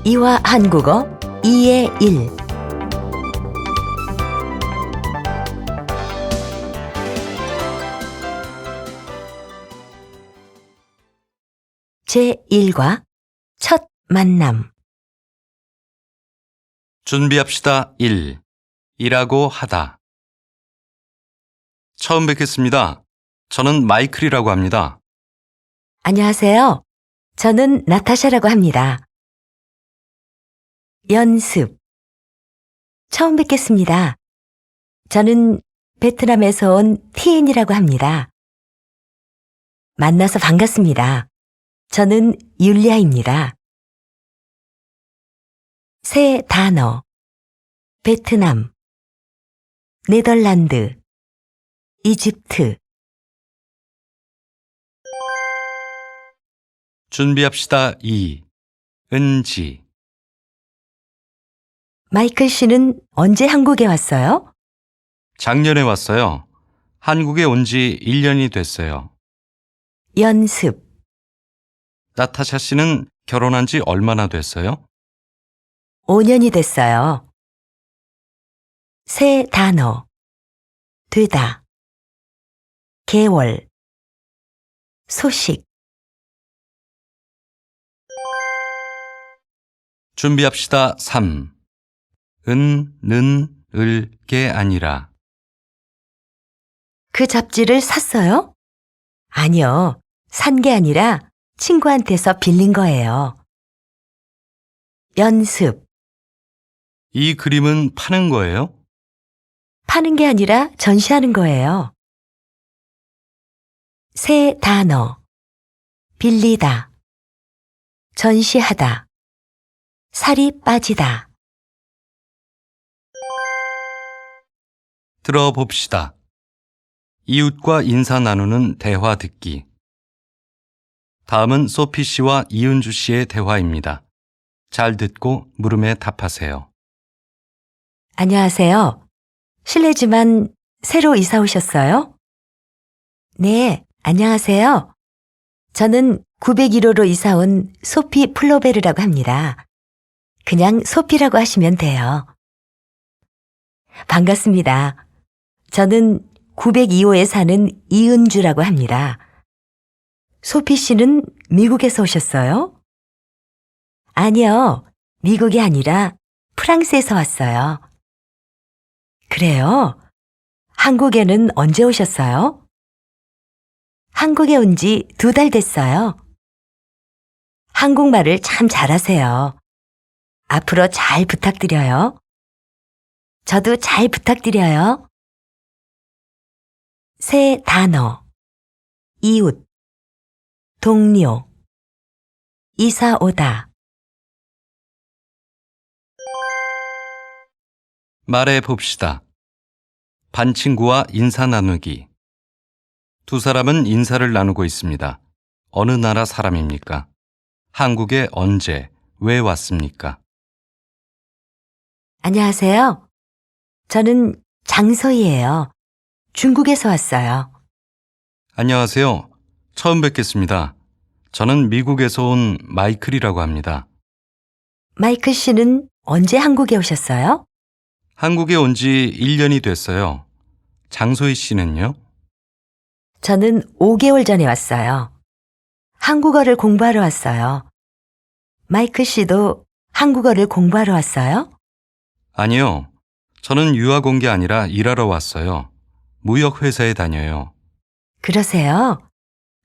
이화 한국어 2의 1 제1과 첫 만남 준비합시다. 1. 일하고 하다. 처음 뵙겠습니다. 저는 마이클이라고 합니다. 안녕하세요. 저는 나타샤라고 합니다. 연습 처음 뵙겠습니다. 저는 베트남에서 온 티엔이라고 합니다. 만나서 반갑습니다. 저는 율리아입니다. 새 단어 베트남, 네덜란드, 이집트 준비합시다. 2. 은지. 마이클 씨는 언제 한국에 왔어요? 작년에 왔어요. 한국에 온 지 1년이 됐어요. 연습 나타샤 씨는 결혼한 지 얼마나 됐어요? 5년이 됐어요. 새 단어 되다 개월 소식 준비합시다. 3. 는, 을게 아니라. 그 잡지를 샀어요? 아니요. 산 게 아니라 친구한테서 빌린 거예요. 연습 이 그림은 파는 거예요? 파는 게 아니라 전시하는 거예요. 새 단어 빌리다 전시하다 살이 빠지다 들어봅시다. 이웃과 인사 나누는 대화 듣기. 다음은 소피 씨와 이은주 씨의 대화입니다. 잘 듣고 물음에 답하세요. 안녕하세요. 실례지만 새로 이사 오셨어요? 네, 안녕하세요. 저는 901호로 이사 온 소피 플로베르라고 합니다. 그냥 소피라고 하시면 돼요. 반갑습니다. 저는 902호에 사는 이은주라고 합니다. 소피 씨는 미국에서 오셨어요? 아니요, 미국이 아니라 프랑스에서 왔어요. 그래요? 한국에는 언제 오셨어요? 한국에 온 지 2달 됐어요. 한국말을 참 잘하세요. 앞으로 잘 부탁드려요. 저도 잘 부탁드려요. 새 단어 이웃 동료 이사 오다 말해 봅시다. 반 친구와 인사 나누기. 두 사람은 인사를 나누고 있습니다. 어느 나라 사람입니까? 한국에 언제, 왜 왔습니까? 안녕하세요. 저는 장서희예요. 중국에서 왔어요. 안녕하세요. 처음 뵙겠습니다. 저는 미국에서 온 마이클이라고 합니다. 마이클 씨는 언제 한국에 오셨어요? 한국에 온 지 1년이 됐어요. 장소희 씨는요? 저는 5개월 전에 왔어요. 한국어를 공부하러 왔어요. 마이클 씨도 한국어를 공부하러 왔어요? 아니요. 저는 유학 온 게 아니라 일하러 왔어요. 무역회사에 다녀요. 그러세요?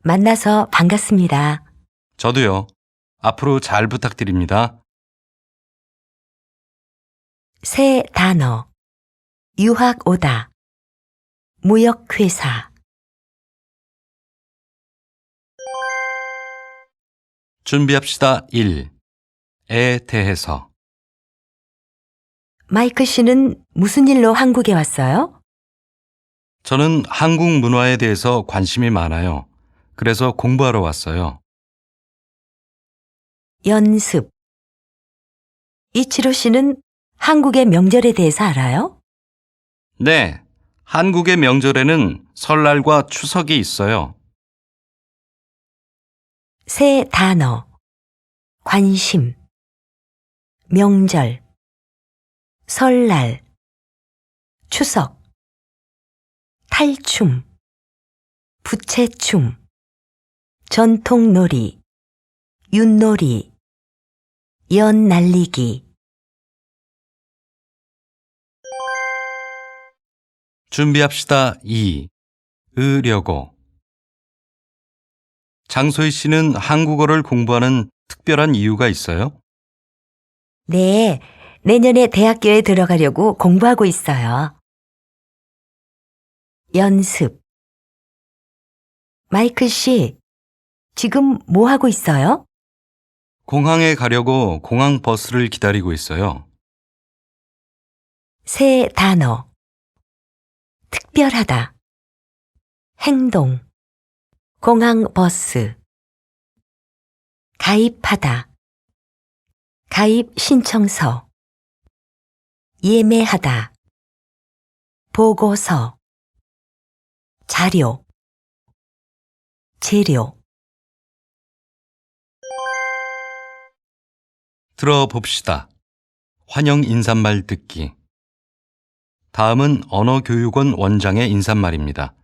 만나서 반갑습니다. 저도요. 앞으로 잘 부탁드립니다. 새 단어 유학 오다 무역회사 준비합시다. 1. 에 대해서. 마이클 씨는 무슨 일로 한국에 왔어요? 저는 한국 문화에 대해서 관심이 많아요. 그래서 공부하러 왔어요. 연습 이치로 씨는 한국의 명절에 대해서 알아요? 네. 한국의 명절에는 설날과 추석이 있어요. 새 단어 관심 명절, 설날, 추석, 탈춤, 부채춤, 전통놀이, 윷놀이, 연 날리기. 준비합시다. 2. 으려고. 장소희 씨는 한국어를 공부하는 특별한 이유가 있어요? 네, 내년에 대학교에 들어가려고 공부하고 있어요. 연습. 마이클 씨, 지금 뭐 하고 있어요? 공항에 가려고 공항 버스를 기다리고 있어요. 새 단어. 특별하다. 행동. 공항 버스. 가입하다. 가입 신청서. 예매하다. 보고서. 자료. 재료. 들어봅시다. 환영 인사말 듣기. 다음은 언어교육원 원장의 인사말입니다.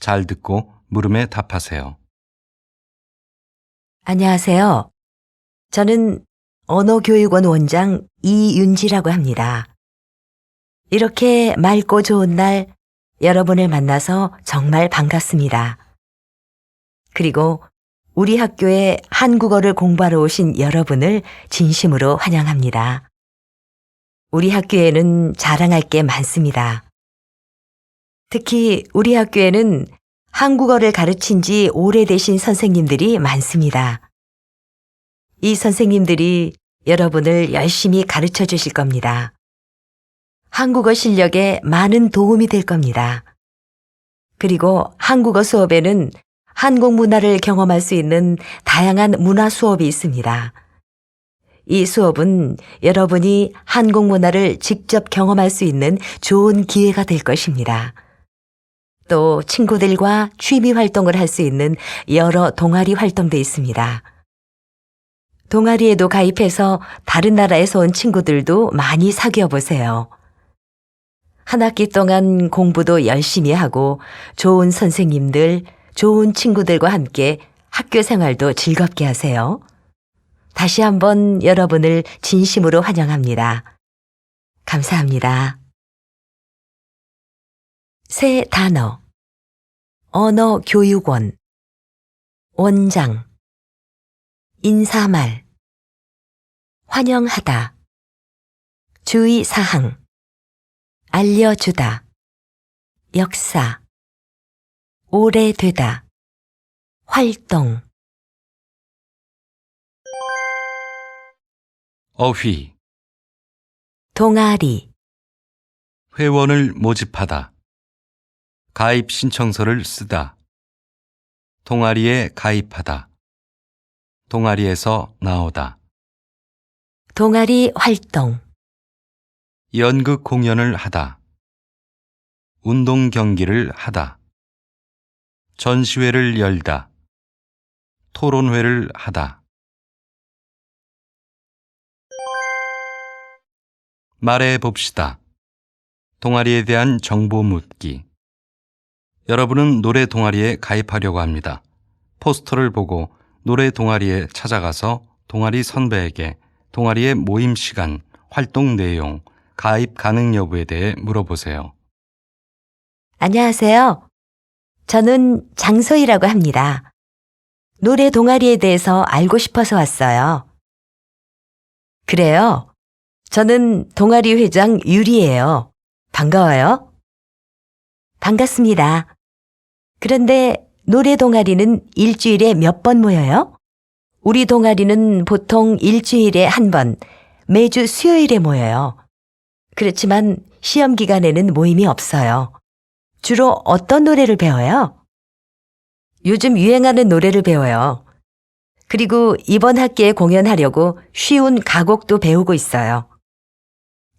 잘 듣고 물음에 답하세요. 안녕하세요. 저는 언어교육원 원장 이윤지라고 합니다. 이렇게 맑고 좋은 날 여러분을 만나서 정말 반갑습니다. 그리고 우리 학교에 한국어를 공부하러 오신 여러분을 진심으로 환영합니다. 우리 학교에는 자랑할 게 많습니다. 특히 우리 학교에는 한국어를 가르친 지 오래되신 선생님들이 많습니다. 이 선생님들이 여러분을 열심히 가르쳐 주실 겁니다. 한국어 실력에 많은 도움이 될 겁니다. 그리고 한국어 수업에는 한국 문화를 경험할 수 있는 다양한 문화 수업이 있습니다. 이 수업은 여러분이 한국 문화를 직접 경험할 수 있는 좋은 기회가 될 것입니다. 또 친구들과 취미 활동을 할 수 있는 여러 동아리 활동도 있습니다. 동아리에도 가입해서 다른 나라에서 온 친구들도 많이 사귀어 보세요. 한 학기 동안 공부도 열심히 하고 좋은 선생님들, 좋은 친구들과 함께 학교 생활도 즐겁게 하세요. 다시 한번 여러분을 진심으로 환영합니다. 감사합니다. 새 단어. 언어교육원. 원장. 인사말. 환영하다. 주의사항. 알려주다. 역사. 오래되다. 활동. 어휘. 동아리. 회원을 모집하다. 가입 신청서를 쓰다. 동아리에 가입하다. 동아리에서 나오다. 동아리 활동. 연극 공연을 하다. 운동 경기를 하다. 전시회를 열다. 토론회를 하다. 말해 봅시다. 동아리에 대한 정보 묻기. 여러분은 노래 동아리에 가입하려고 합니다. 포스터를 보고 노래 동아리에 찾아가서 동아리 선배에게 동아리의 모임 시간, 활동 내용, 가입 가능 여부에 대해 물어보세요. 안녕하세요. 저는 장소희라고 합니다. 노래 동아리에 대해서 알고 싶어서 왔어요. 그래요? 저는 동아리 회장 유리예요. 반가워요. 반갑습니다. 그런데 노래 동아리는 일주일에 몇 번 모여요? 우리 동아리는 보통 일주일에 한 번, 매주 수요일에 모여요. 그렇지만 시험 기간에는 모임이 없어요. 주로 어떤 노래를 배워요? 요즘 유행하는 노래를 배워요. 그리고 이번 학기에 공연하려고 쉬운 가곡도 배우고 있어요.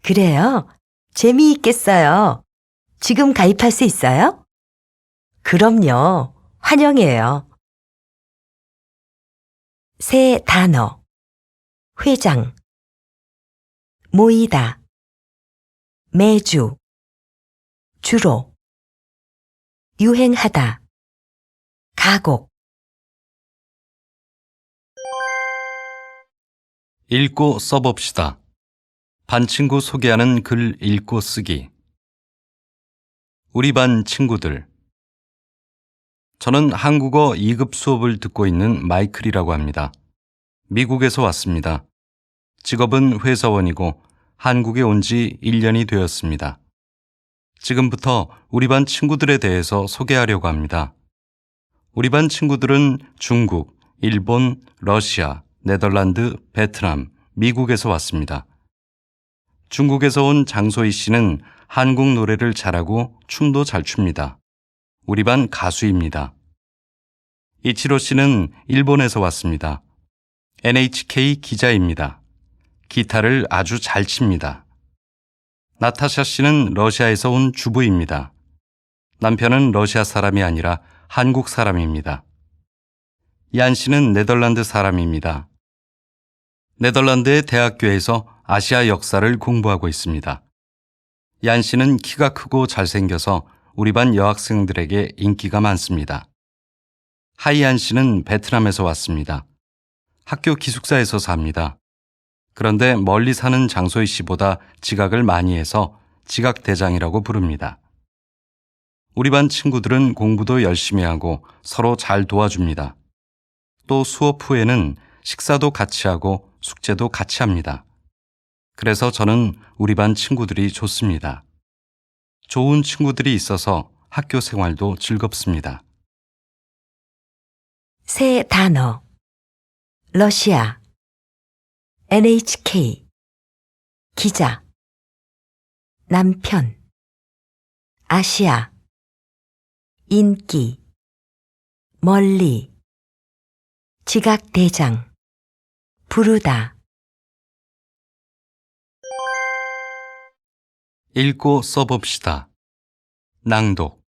그래요? 재미있겠어요. 지금 가입할 수 있어요? 그럼요. 환영해요. 새 단어. 회장. 모이다, 매주, 주로, 유행하다, 가곡. 읽고 써봅시다. 반 친구 소개하는 글 읽고 쓰기. 우리 반 친구들. 저는 한국어 2급 수업을 듣고 있는 마이클이라고 합니다. 미국에서 왔습니다. 직업은 회사원이고 한국에 온 지 1년이 되었습니다. 지금부터 우리 반 친구들에 대해서 소개하려고 합니다. 우리 반 친구들은 중국, 일본, 러시아, 네덜란드, 베트남, 미국에서 왔습니다. 중국에서 온 장소희 씨는 한국 노래를 잘하고 춤도 잘 춥니다. 우리 반 가수입니다. 이치로 씨는 일본에서 왔습니다. NHK 기자입니다. 기타를 아주 잘 칩니다. 나타샤 씨는 러시아에서 온 주부입니다. 남편은 러시아 사람이 아니라 한국 사람입니다. 얀 씨는 네덜란드 사람입니다. 네덜란드의 대학교에서 아시아 역사를 공부하고 있습니다. 얀 씨는 키가 크고 잘생겨서 우리 반 여학생들에게 인기가 많습니다. 하이안 씨는 베트남에서 왔습니다. 학교 기숙사에서 삽니다. 그런데 멀리 사는 장소희 씨보다 지각을 많이 해서 지각대장이라고 부릅니다. 우리 반 친구들은 공부도 열심히 하고 서로 잘 도와줍니다. 또 수업 후에는 식사도 같이 하고 숙제도 같이 합니다. 그래서 저는 우리 반 친구들이 좋습니다. 좋은 친구들이 있어서 학교 생활도 즐겁습니다. 새 단어. 러시아, NHK, 기자, 남편, 아시아, 인기, 멀리, 지각대장, 부르다. 읽고 써봅시다. 낭독.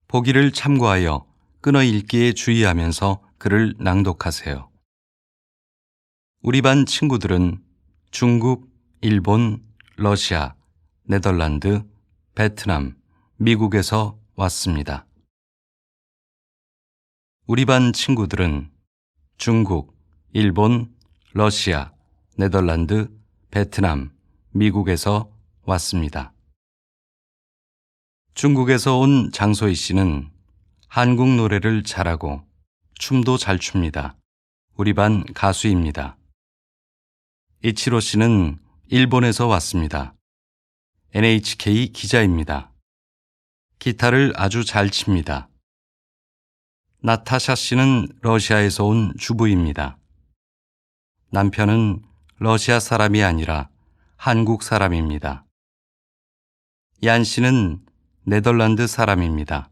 보기를 참고하여 끊어 읽기에 주의하면서 글을 낭독하세요. 우리 반 친구들은 중국, 일본, 러시아, 네덜란드, 베트남, 미국에서 왔습니다. 우리 반 친구들은 중국, 일본, 러시아, 네덜란드, 베트남, 미국에서 왔습니다. 중국에서 온 장소희 씨는 한국 노래를 잘하고 춤도 잘 춥니다. 우리 반 가수입니다. 이치로 씨는 일본에서 왔습니다. NHK 기자입니다. 기타를 아주 잘 칩니다. 나타샤 씨는 러시아에서 온 주부입니다. 남편은 러시아 사람이 아니라 한국 사람입니다. 얀 씨는 네덜란드 사람입니다.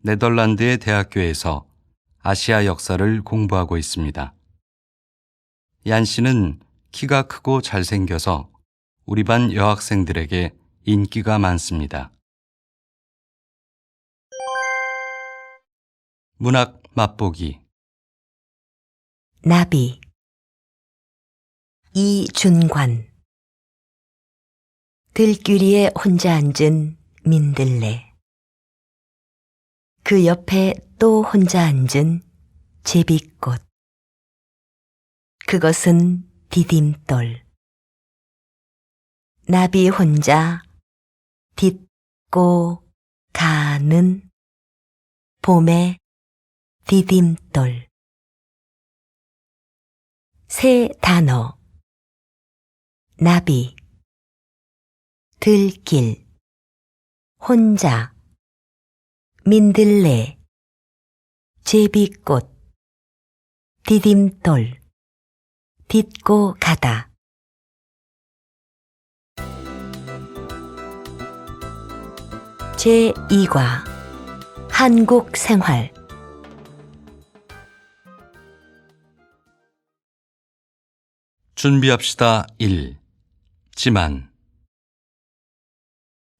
네덜란드의 대학교에서 아시아 역사를 공부하고 있습니다. 얀 씨는 키가 크고 잘생겨서 우리 반 여학생들에게 인기가 많습니다. 문학 맛보기. 나비, 이준관. 들귀리에 혼자 앉은 민들레. 그 옆에 또 혼자 앉은 제비꽃. 그것은 디딤돌. 나비 혼자 딛고 가는 봄의 디딤돌. 새 단어. 나비, 들길, 혼자, 민들레, 제비꽃, 디딤돌, 딛고 가다. 제2과 한국 생활. 준비합시다. 1. 지만.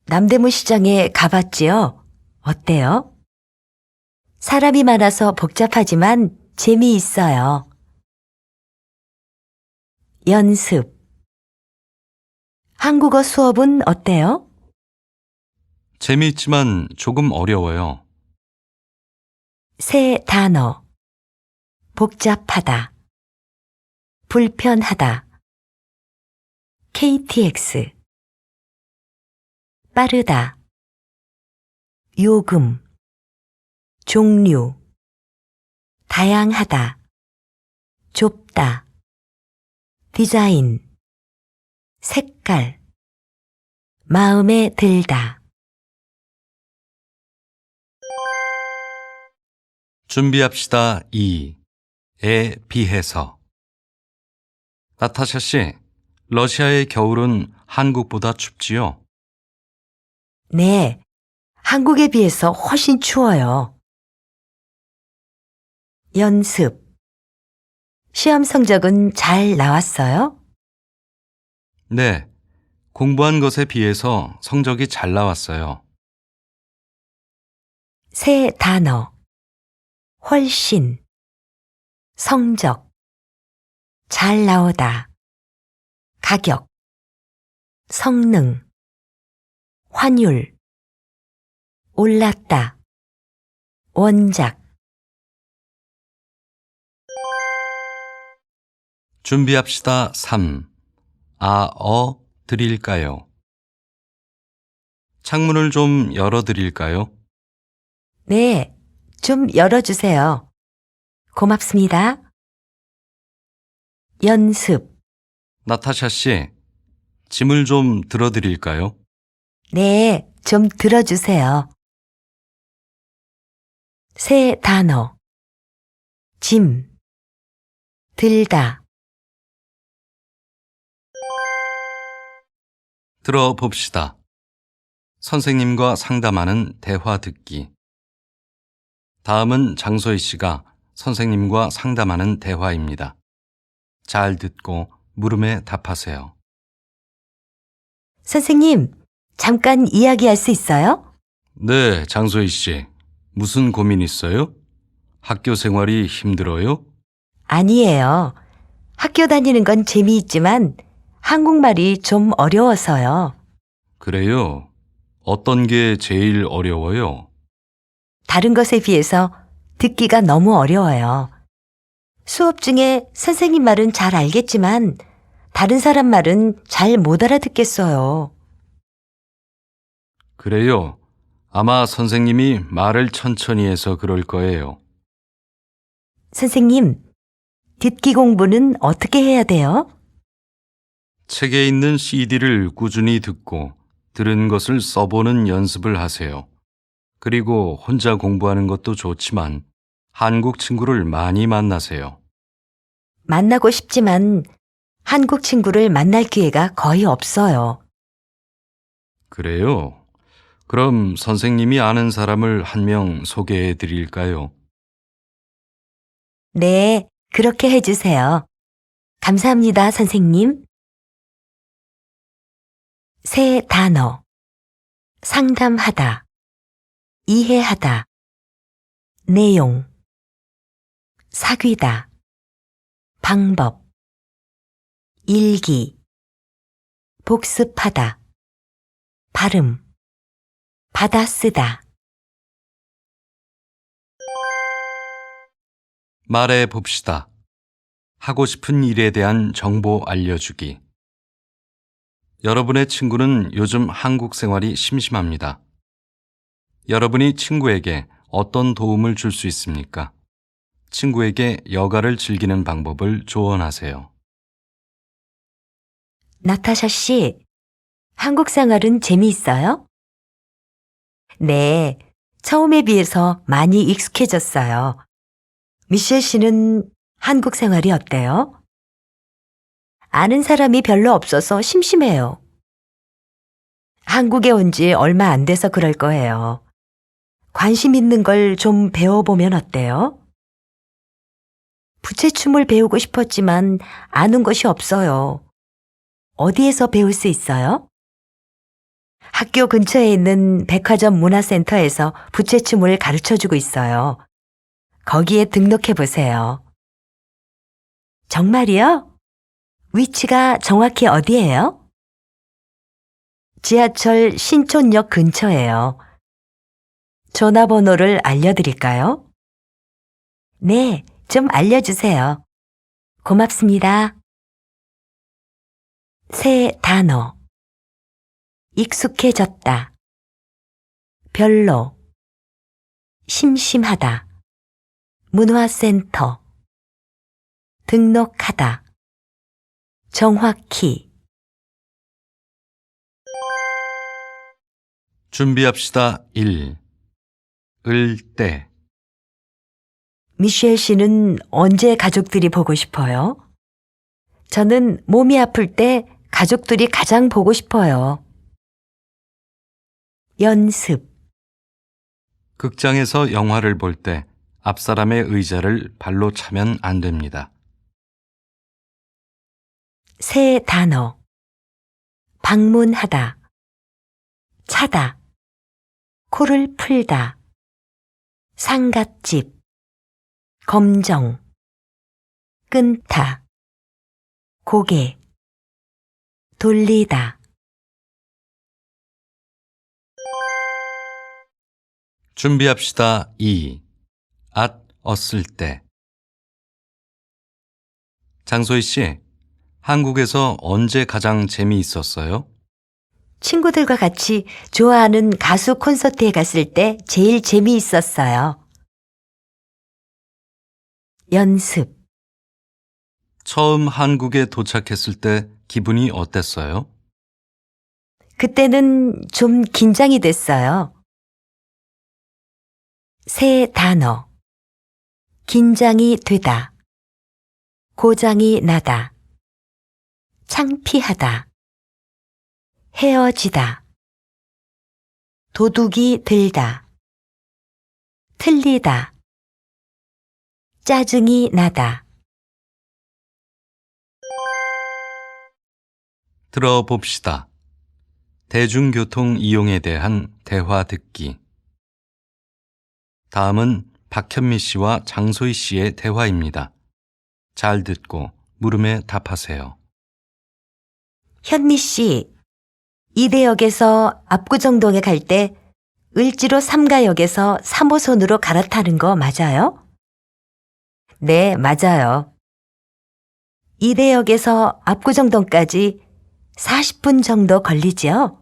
남대문 시장에 가봤지요? 어때요? 사람이 많아서 복잡하지만 재미있어요. 연습. 한국어 수업은 어때요? 재미있지만 조금 어려워요. 새 단어. 복잡하다. 불편하다. KTX. 빠르다. 요금. 종류. 다양하다. 좁다. 디자인. 색깔. 마음에 들다. 준비합시다. 2에 비해서. 나타샤 씨, 러시아의 겨울은 한국보다 춥지요? 네, 한국에 비해서 훨씬 추워요. 연습. 시험 성적은 잘 나왔어요? 네, 공부한 것에 비해서 성적이 잘 나왔어요. 새 단어. 훨씬. 성적. 잘 나오다. 가격. 성능. 환율. 올랐다. 원작. 준비합시다. 3. 드릴까요? 창문을 좀 열어드릴까요? 네, 좀 열어주세요. 고맙습니다. 연습. 나타샤 씨, 짐을 좀 들어드릴까요? 네, 좀 들어주세요. 새 단어. 짐. 들다. 들어봅시다. 선생님과 상담하는 대화 듣기. 다음은 장소희 씨가 선생님과 상담하는 대화입니다. 잘 듣고 물음에 답하세요. 선생님, 잠깐 이야기할 수 있어요? 네, 장소희 씨. 무슨 고민 있어요? 학교 생활이 힘들어요? 아니에요. 학교 다니는 건 재미있지만 한국말이 좀 어려워서요. 그래요? 어떤 게 제일 어려워요? 다른 것에 비해서 듣기가 너무 어려워요. 수업 중에 선생님 말은 잘 알겠지만 다른 사람 말은 잘 못 알아듣겠어요. 그래요. 아마 선생님이 말을 천천히 해서 그럴 거예요. 선생님, 듣기 공부는 어떻게 해야 돼요? 책에 있는 CD를 꾸준히 듣고 들은 것을 써보는 연습을 하세요. 그리고 혼자 공부하는 것도 좋지만 한국 친구를 많이 만나세요. 만나고 싶지만 한국 친구를 만날 기회가 거의 없어요. 그래요? 그럼 선생님이 아는 사람을 한 명 소개해 드릴까요? 네, 그렇게 해주세요. 감사합니다, 선생님. 새 단어. 상담하다. 이해하다. 내용. 사귀다. 방법. 일기. 복습하다. 발음. 받아쓰다. 말해 봅시다. 하고 싶은 일에 대한 정보 알려주기. 여러분의 친구는 요즘 한국 생활이 심심합니다. 여러분이 친구에게 어떤 도움을 줄 수 있습니까? 친구에게 여가를 즐기는 방법을 조언하세요. 나타샤 씨, 한국 생활은 재미있어요? 네, 처음에 비해서 많이 익숙해졌어요. 미셸 씨는 한국 생활이 어때요? 아는 사람이 별로 없어서 심심해요. 한국에 온 지 얼마 안 돼서 그럴 거예요. 관심 있는 걸 좀 배워보면 어때요? 부채춤을 배우고 싶었지만 아는 것이 없어요. 어디에서 배울 수 있어요? 학교 근처에 있는 백화점 문화센터에서 부채춤을 가르쳐주고 있어요. 거기에 등록해 보세요. 정말이요? 위치가 정확히 어디예요? 지하철 신촌역 근처예요. 전화번호를 알려드릴까요? 네, 좀 알려주세요. 고맙습니다. 새 단어. 익숙해졌다. 별로. 심심하다. 문화센터. 등록하다. 정확히. 준비합시다. 1. 을 때. 미셸 씨는 언제 가족들이 보고 싶어요? 저는 몸이 아플 때 가족들이 가장 보고 싶어요. 연습. 극장에서 영화를 볼 때 앞사람의 의자를 발로 차면 안 됩니다. 새 단어. 방문하다. 차다. 코를 풀다. 상갓집. 검정. 끈타. 고개. 돌리다. 준비합시다. 2. 었을 때. 장소희 씨, 한국에서 언제 가장 재미있었어요? 친구들과 같이 좋아하는 가수 콘서트에 갔을 때 제일 재미있었어요. 연습. 처음 한국에 도착했을 때 기분이 어땠어요? 그때는 좀 긴장이 됐어요. 새 단어. 긴장이 되다. 고장이 나다. 창피하다. 헤어지다. 도둑이 들다. 틀리다. 짜증이 나다. 들어봅시다. 대중교통 이용에 대한 대화 듣기. 다음은 박현미 씨와 장소희 씨의 대화입니다. 잘 듣고 물음에 답하세요. 현미 씨, 이대역에서 압구정동에 갈 때 을지로 3가역에서 3호선으로 갈아타는 거 맞아요? 네, 맞아요. 이대역에서 압구정동까지 40분 정도 걸리죠?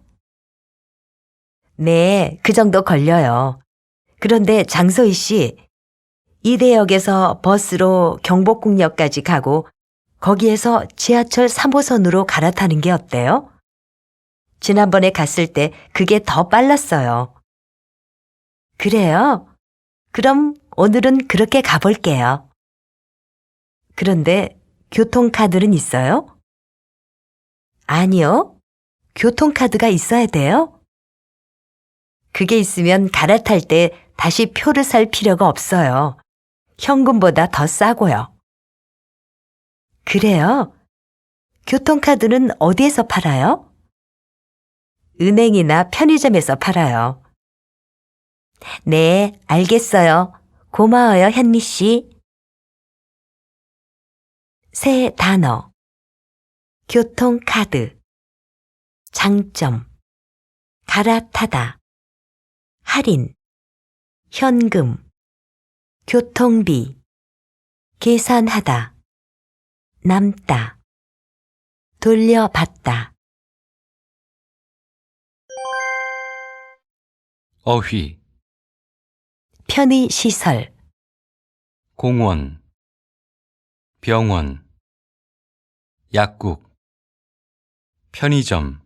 네, 그 정도 걸려요. 그런데 장소희 씨, 이대역에서 버스로 경복궁역까지 가고 거기에서 지하철 3호선으로 갈아타는 게 어때요? 지난번에 갔을 때 그게 더 빨랐어요. 그래요? 그럼 오늘은 그렇게 가볼게요. 그런데 교통카드는 있어요? 아니요. 교통카드가 있어야 돼요? 그게 있으면 갈아탈 때 다시 표를 살 필요가 없어요. 현금보다 더 싸고요. 그래요? 교통카드는 어디에서 팔아요? 은행이나 편의점에서 팔아요. 네, 알겠어요. 고마워요, 현미 씨. 새 단어. 교통카드. 장점. 갈아타다. 할인. 현금. 교통비. 계산하다. 남다. 돌려받다. 어휘, 편의시설. 공원, 병원, 약국, 편의점,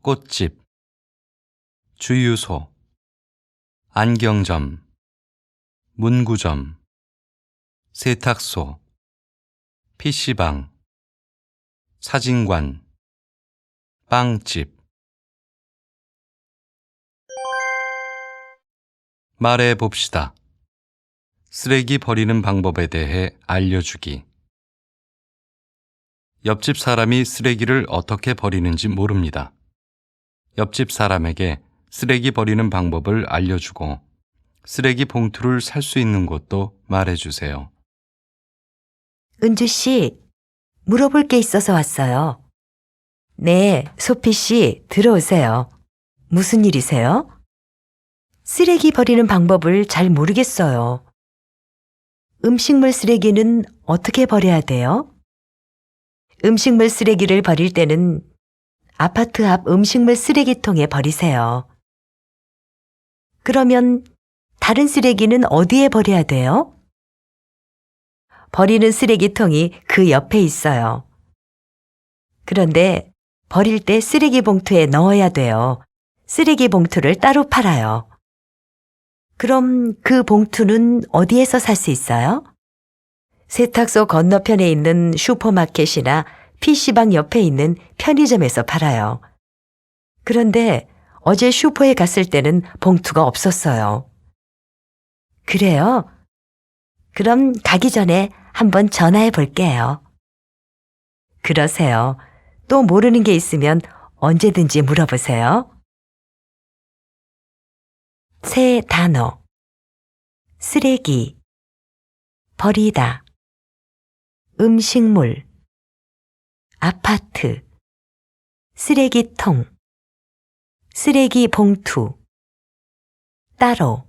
꽃집, 주유소, 안경점, 문구점, 세탁소, PC방, 사진관, 빵집. 말해 봅시다. 쓰레기 버리는 방법에 대해 알려주기. 옆집 사람이 쓰레기를 어떻게 버리는지 모릅니다. 옆집 사람에게 쓰레기 버리는 방법을 알려주고 쓰레기 봉투를 살 수 있는 곳도 말해주세요. 은주 씨, 물어볼 게 있어서 왔어요. 네, 소피 씨, 들어오세요. 무슨 일이세요? 쓰레기 버리는 방법을 잘 모르겠어요. 음식물 쓰레기는 어떻게 버려야 돼요? 음식물 쓰레기를 버릴 때는 아파트 앞 음식물 쓰레기통에 버리세요. 그러면 다른 쓰레기는 어디에 버려야 돼요? 버리는 쓰레기통이 그 옆에 있어요. 그런데 버릴 때 쓰레기 봉투에 넣어야 돼요. 쓰레기 봉투를 따로 팔아요. 그럼 그 봉투는 어디에서 살 수 있어요? 세탁소 건너편에 있는 슈퍼마켓이나 PC방 옆에 있는 편의점에서 팔아요. 그런데 어제 슈퍼에 갔을 때는 봉투가 없었어요. 그래요? 그럼 가기 전에 한번 전화해 볼게요. 그러세요. 또 모르는 게 있으면 언제든지 물어보세요. 새 단어. 쓰레기, 버리다, 음식물, 아파트, 쓰레기통, 쓰레기 봉투, 따로,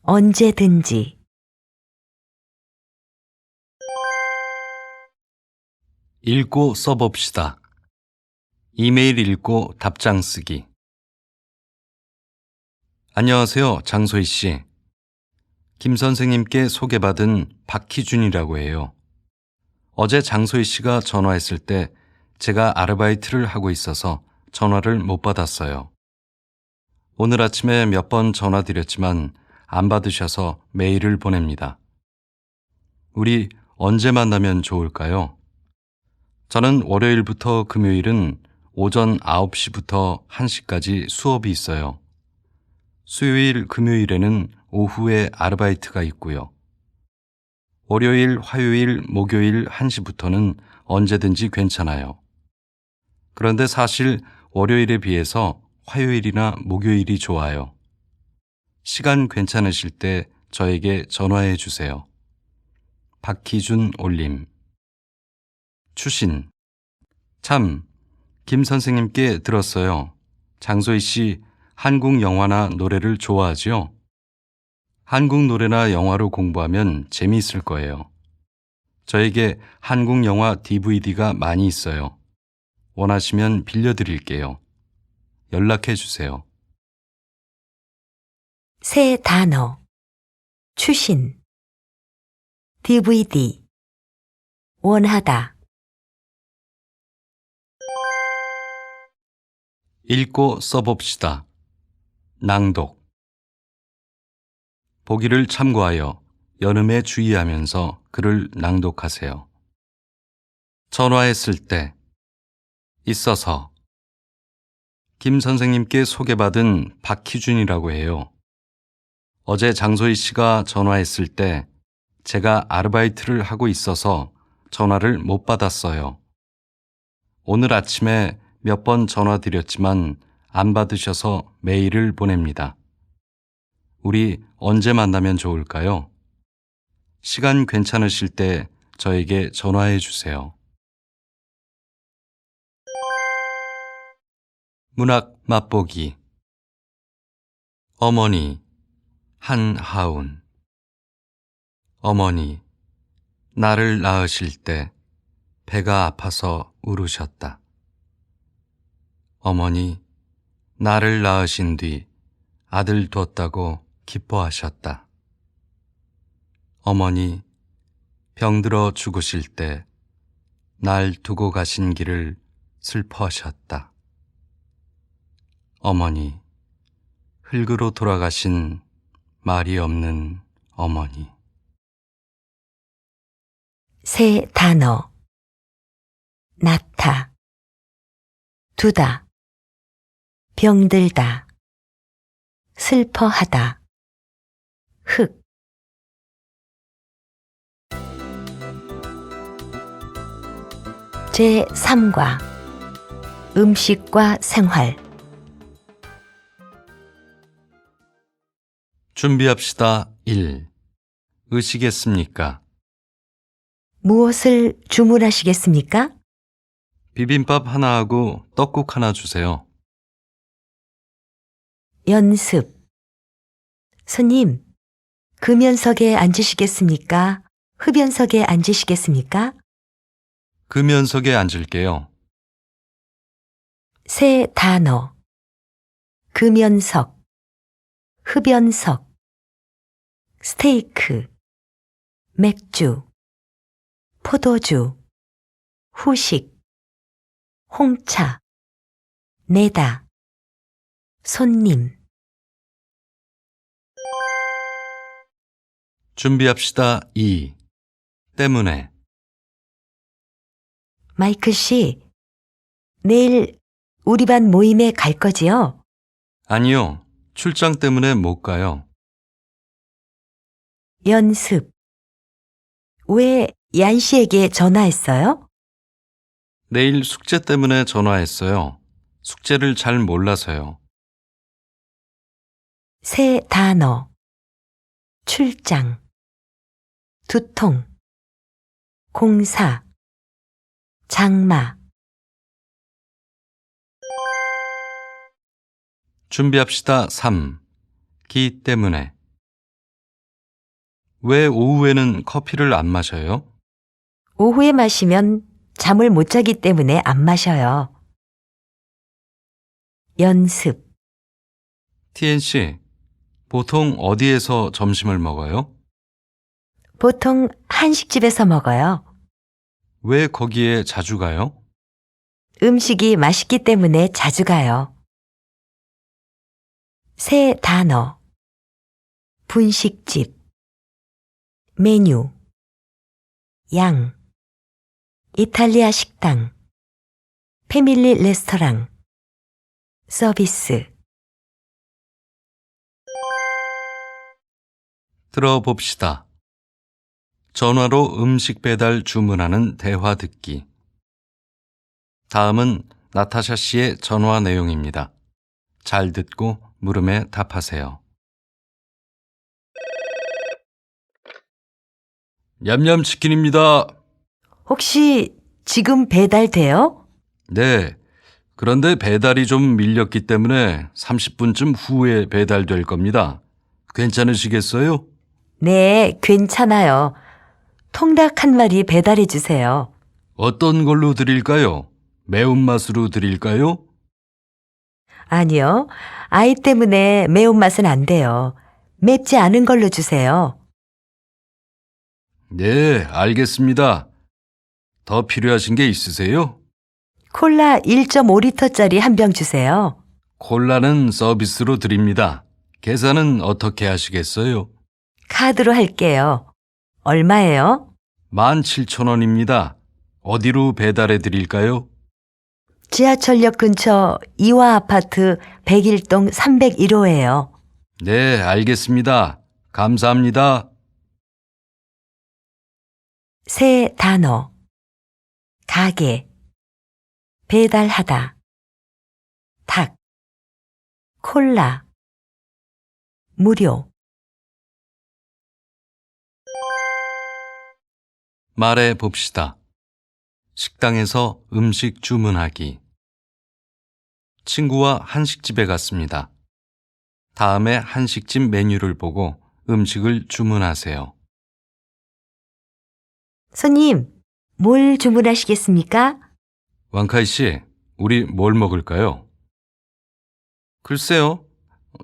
언제든지. 읽고 써봅시다. 이메일 읽고 답장 쓰기. 안녕하세요, 장소희 씨. 김 선생님께 소개받은 박희준이라고 해요. 어제 장소희 씨가 전화했을 때 제가 아르바이트를 하고 있어서 전화를 못 받았어요. 오늘 아침에 몇 번 전화드렸지만 안 받으셔서 메일을 보냅니다. 우리 언제 만나면 좋을까요? 저는 월요일부터 금요일은 오전 9시부터 1시까지 수업이 있어요. 수요일, 금요일에는 오후에 아르바이트가 있고요. 월요일, 화요일, 목요일 1시부터는 언제든지 괜찮아요. 그런데 사실 월요일에 비해서 화요일이나 목요일이 좋아요. 시간 괜찮으실 때 저에게 전화해 주세요. 박희준 올림. 추신. 참, 김 선생님께 들었어요. 장소희 씨 한국 영화나 노래를 좋아하지요? 한국 노래나 영화로 공부하면 재미있을 거예요. 저에게 한국 영화 DVD가 많이 있어요. 원하시면 빌려드릴게요. 연락해 주세요. 새 단어. 추신. DVD. 원하다. 읽고 써봅시다. 낭독. 보기를 참고하여 연음에 주의하면서 글을 낭독하세요. 전화했을 때, 있어서. 김 선생님께 소개받은 박희준이라고 해요. 어제 장소희 씨가 전화했을 때 제가 아르바이트를 하고 있어서 전화를 못 받았어요. 오늘 아침에 몇 번 전화드렸지만 안 받으셔서 메일을 보냅니다. 우리 언제 만나면 좋을까요? 시간 괜찮으실 때 저에게 전화해 주세요. 문학 맛보기. 어머니, 한하운. 어머니, 나를 낳으실 때 배가 아파서 울으셨다. 어머니, 나를 낳으신 뒤 아들 뒀다고 기뻐하셨다. 어머니, 병들어 죽으실 때 날 두고 가신 길을 슬퍼하셨다. 어머니, 흙으로 돌아가신 말이 없는 어머니. 새 단어. 낳다. 두다. 병들다. 슬퍼하다. 흙. 제3과 음식과 생활. 준비합시다. 1. 의식했습니까? 무엇을 주문하시겠습니까? 비빔밥 하나하고 떡국 하나 주세요. 연습. 손님, 금연석에 앉으시겠습니까? 흡연석에 앉으시겠습니까? 금연석에 앉을게요. 새 단어. 금연석, 흡연석, 스테이크, 맥주, 포도주, 후식, 홍차, 내다, 손님. 준비합시다. 2. 때문에. 마이클 씨, 내일 우리 반 모임에 갈 거지요? 아니요. 출장 때문에 못 가요. 연습. 왜 얀 씨에게 전화했어요? 내일 숙제 때문에 전화했어요. 숙제를 잘 몰라서요. 새 단어. 출장, 두통, 공사, 장마. 준비합시다. 3. 기 때문에. 왜 오후에는 커피를 안 마셔요? 오후에 마시면 잠을 못 자기 때문에 안 마셔요. 연습. TNC, 보통 어디에서 점심을 먹어요? 보통 한식집에서 먹어요. 왜 거기에 자주 가요? 음식이 맛있기 때문에 자주 가요. 새 단어. 분식집, 메뉴, 양, 이탈리아 식당, 패밀리 레스토랑, 서비스. 들어봅시다. 전화로 음식 배달 주문하는 대화 듣기. 다음은 나타샤 씨의 전화 내용입니다. 잘 듣고 물음에 답하세요. 냠냠치킨입니다. 혹시 지금 배달돼요? 네. 그런데 배달이 좀 밀렸기 때문에 30분쯤 후에 배달될 겁니다. 괜찮으시겠어요? 네, 괜찮아요. 통닭 한 마리 배달해 주세요. 어떤 걸로 드릴까요? 매운맛으로 드릴까요? 아니요, 아이 때문에 매운맛은 안 돼요. 맵지 않은 걸로 주세요. 네, 알겠습니다. 더 필요하신 게 있으세요? 콜라 1.5리터짜리 한 병 주세요. 콜라는 서비스로 드립니다. 계산은 어떻게 하시겠어요? 카드로 할게요. 얼마예요? 17,000원입니다. 어디로 배달해 드릴까요? 지하철역 근처 이화 아파트 101동 301호예요. 네, 알겠습니다. 감사합니다. 새 단어. 가게. 배달하다. 닭. 콜라. 무료. 말해 봅시다. 식당에서 음식 주문하기. 친구와 한식집에 갔습니다. 다음에 한식집 메뉴를 보고 음식을 주문하세요. 손님, 뭘 주문하시겠습니까? 왕카이 씨, 우리 뭘 먹을까요? 글쎄요.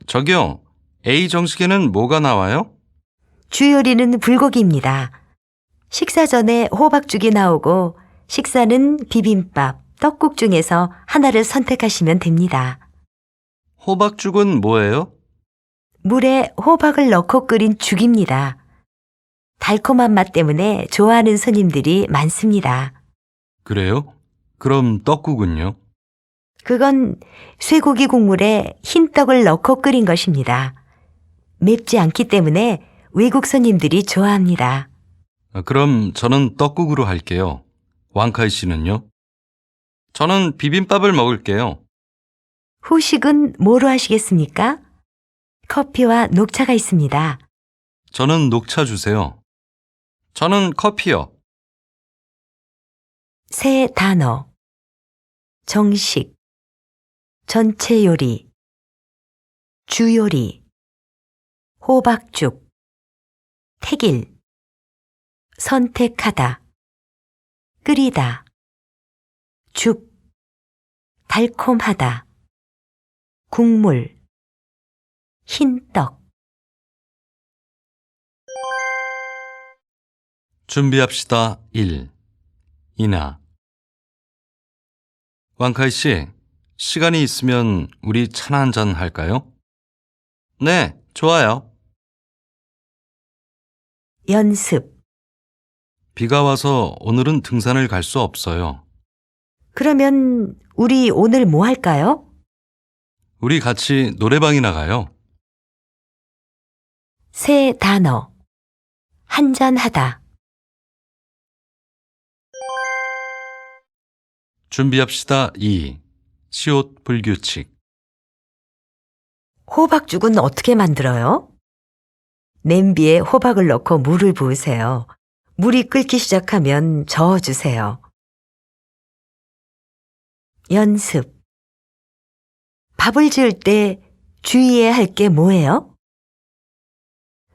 저기요. A 정식에는 뭐가 나와요? 주 요리는 불고기입니다. 식사 전에 호박죽이 나오고 식사는 비빔밥, 떡국 중에서 하나를 선택하시면 됩니다. 호박죽은 뭐예요? 물에 호박을 넣고 끓인 죽입니다. 달콤한 맛 때문에 좋아하는 손님들이 많습니다. 그래요? 그럼 떡국은요? 그건 쇠고기 국물에 흰 떡을 넣고 끓인 것입니다. 맵지 않기 때문에 외국 손님들이 좋아합니다. 그럼 저는 떡국으로 할게요. 왕카이 씨는요? 저는 비빔밥을 먹을게요. 후식은 뭐로 하시겠습니까? 커피와 녹차가 있습니다. 저는 녹차 주세요. 저는 커피요. 새 단어. 정식, 전체 요리, 주요리, 호박죽, 택일, 선택하다, 끓이다, 죽, 달콤하다, 국물, 흰떡. 준비합시다. 1. 이나. 왕카이 씨, 시간이 있으면 우리 차나 한잔 할까요? 네, 좋아요. 연습. 비가 와서 오늘은 등산을 갈 수 없어요. 그러면 우리 오늘 뭐 할까요? 우리 같이 노래방이나 가요. 새 단어. 한잔하다. 준비합시다. 2. 시옷 불규칙. 호박죽은 어떻게 만들어요? 냄비에 호박을 넣고 물을 부으세요. 물이 끓기 시작하면 저어주세요. 연습. 밥을 지을 때 주의해야 할 게 뭐예요?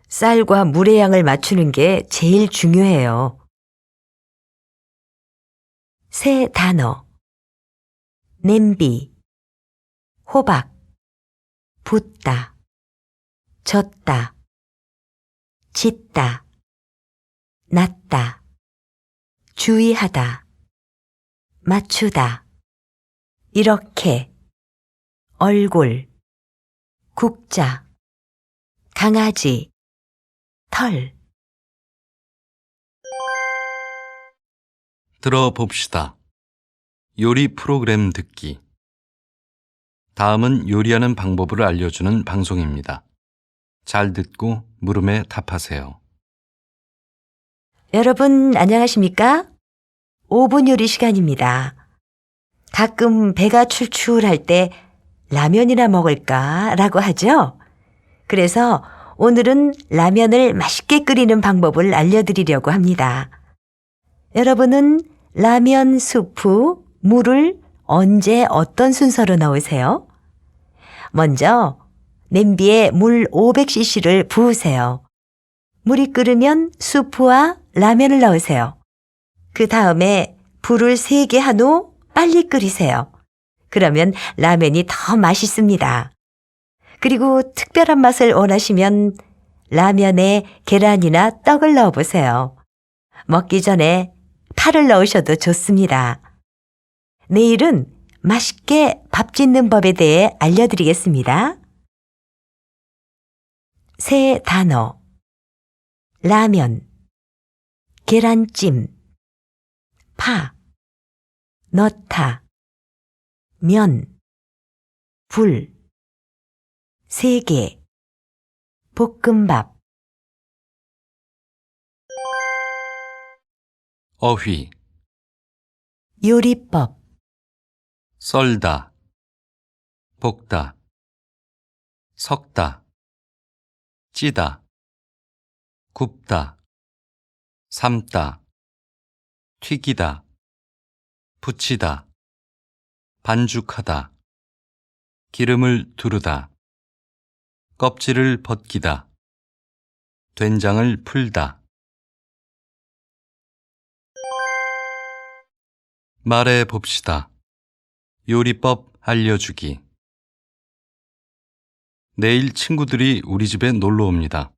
쌀과 물의 양을 맞추는 게 제일 중요해요. 새 단어. 냄비, 호박, 붓다, 젓다, 짓다, 낫다, 주의하다, 맞추다, 이렇게, 얼굴, 국자, 강아지, 털. 들어봅시다. 요리 프로그램 듣기. 다음은 요리하는 방법을 알려주는 방송입니다. 잘 듣고 물음에 답하세요. 여러분 안녕하십니까? 5분 요리 시간입니다. 가끔 배가 출출할 때 라면이나 먹을까 라고 하죠? 그래서 오늘은 라면을 맛있게 끓이는 방법을 알려드리려고 합니다. 여러분은 라면 수프, 물을 언제 어떤 순서로 넣으세요? 먼저 냄비에 물 500cc를 부으세요. 물이 끓으면 수프와 라면을 넣으세요. 그 다음에 불을 세게 한 후 빨리 끓이세요. 그러면 라면이 더 맛있습니다. 그리고 특별한 맛을 원하시면 라면에 계란이나 떡을 넣어보세요. 먹기 전에 파를 넣으셔도 좋습니다. 내일은 맛있게 밥 짓는 법에 대해 알려드리겠습니다. 새 단어. 라면, 계란찜, 파, 넣다, 면, 불, 세개, 볶음밥. 어휘, 요리법. 썰다, 볶다, 섞다, 찌다, 굽다, 삶다, 튀기다, 부치다, 반죽하다, 기름을 두르다, 껍질을 벗기다, 된장을 풀다. 말해 봅시다. 요리법 알려주기. 내일 친구들이 우리 집에 놀러 옵니다.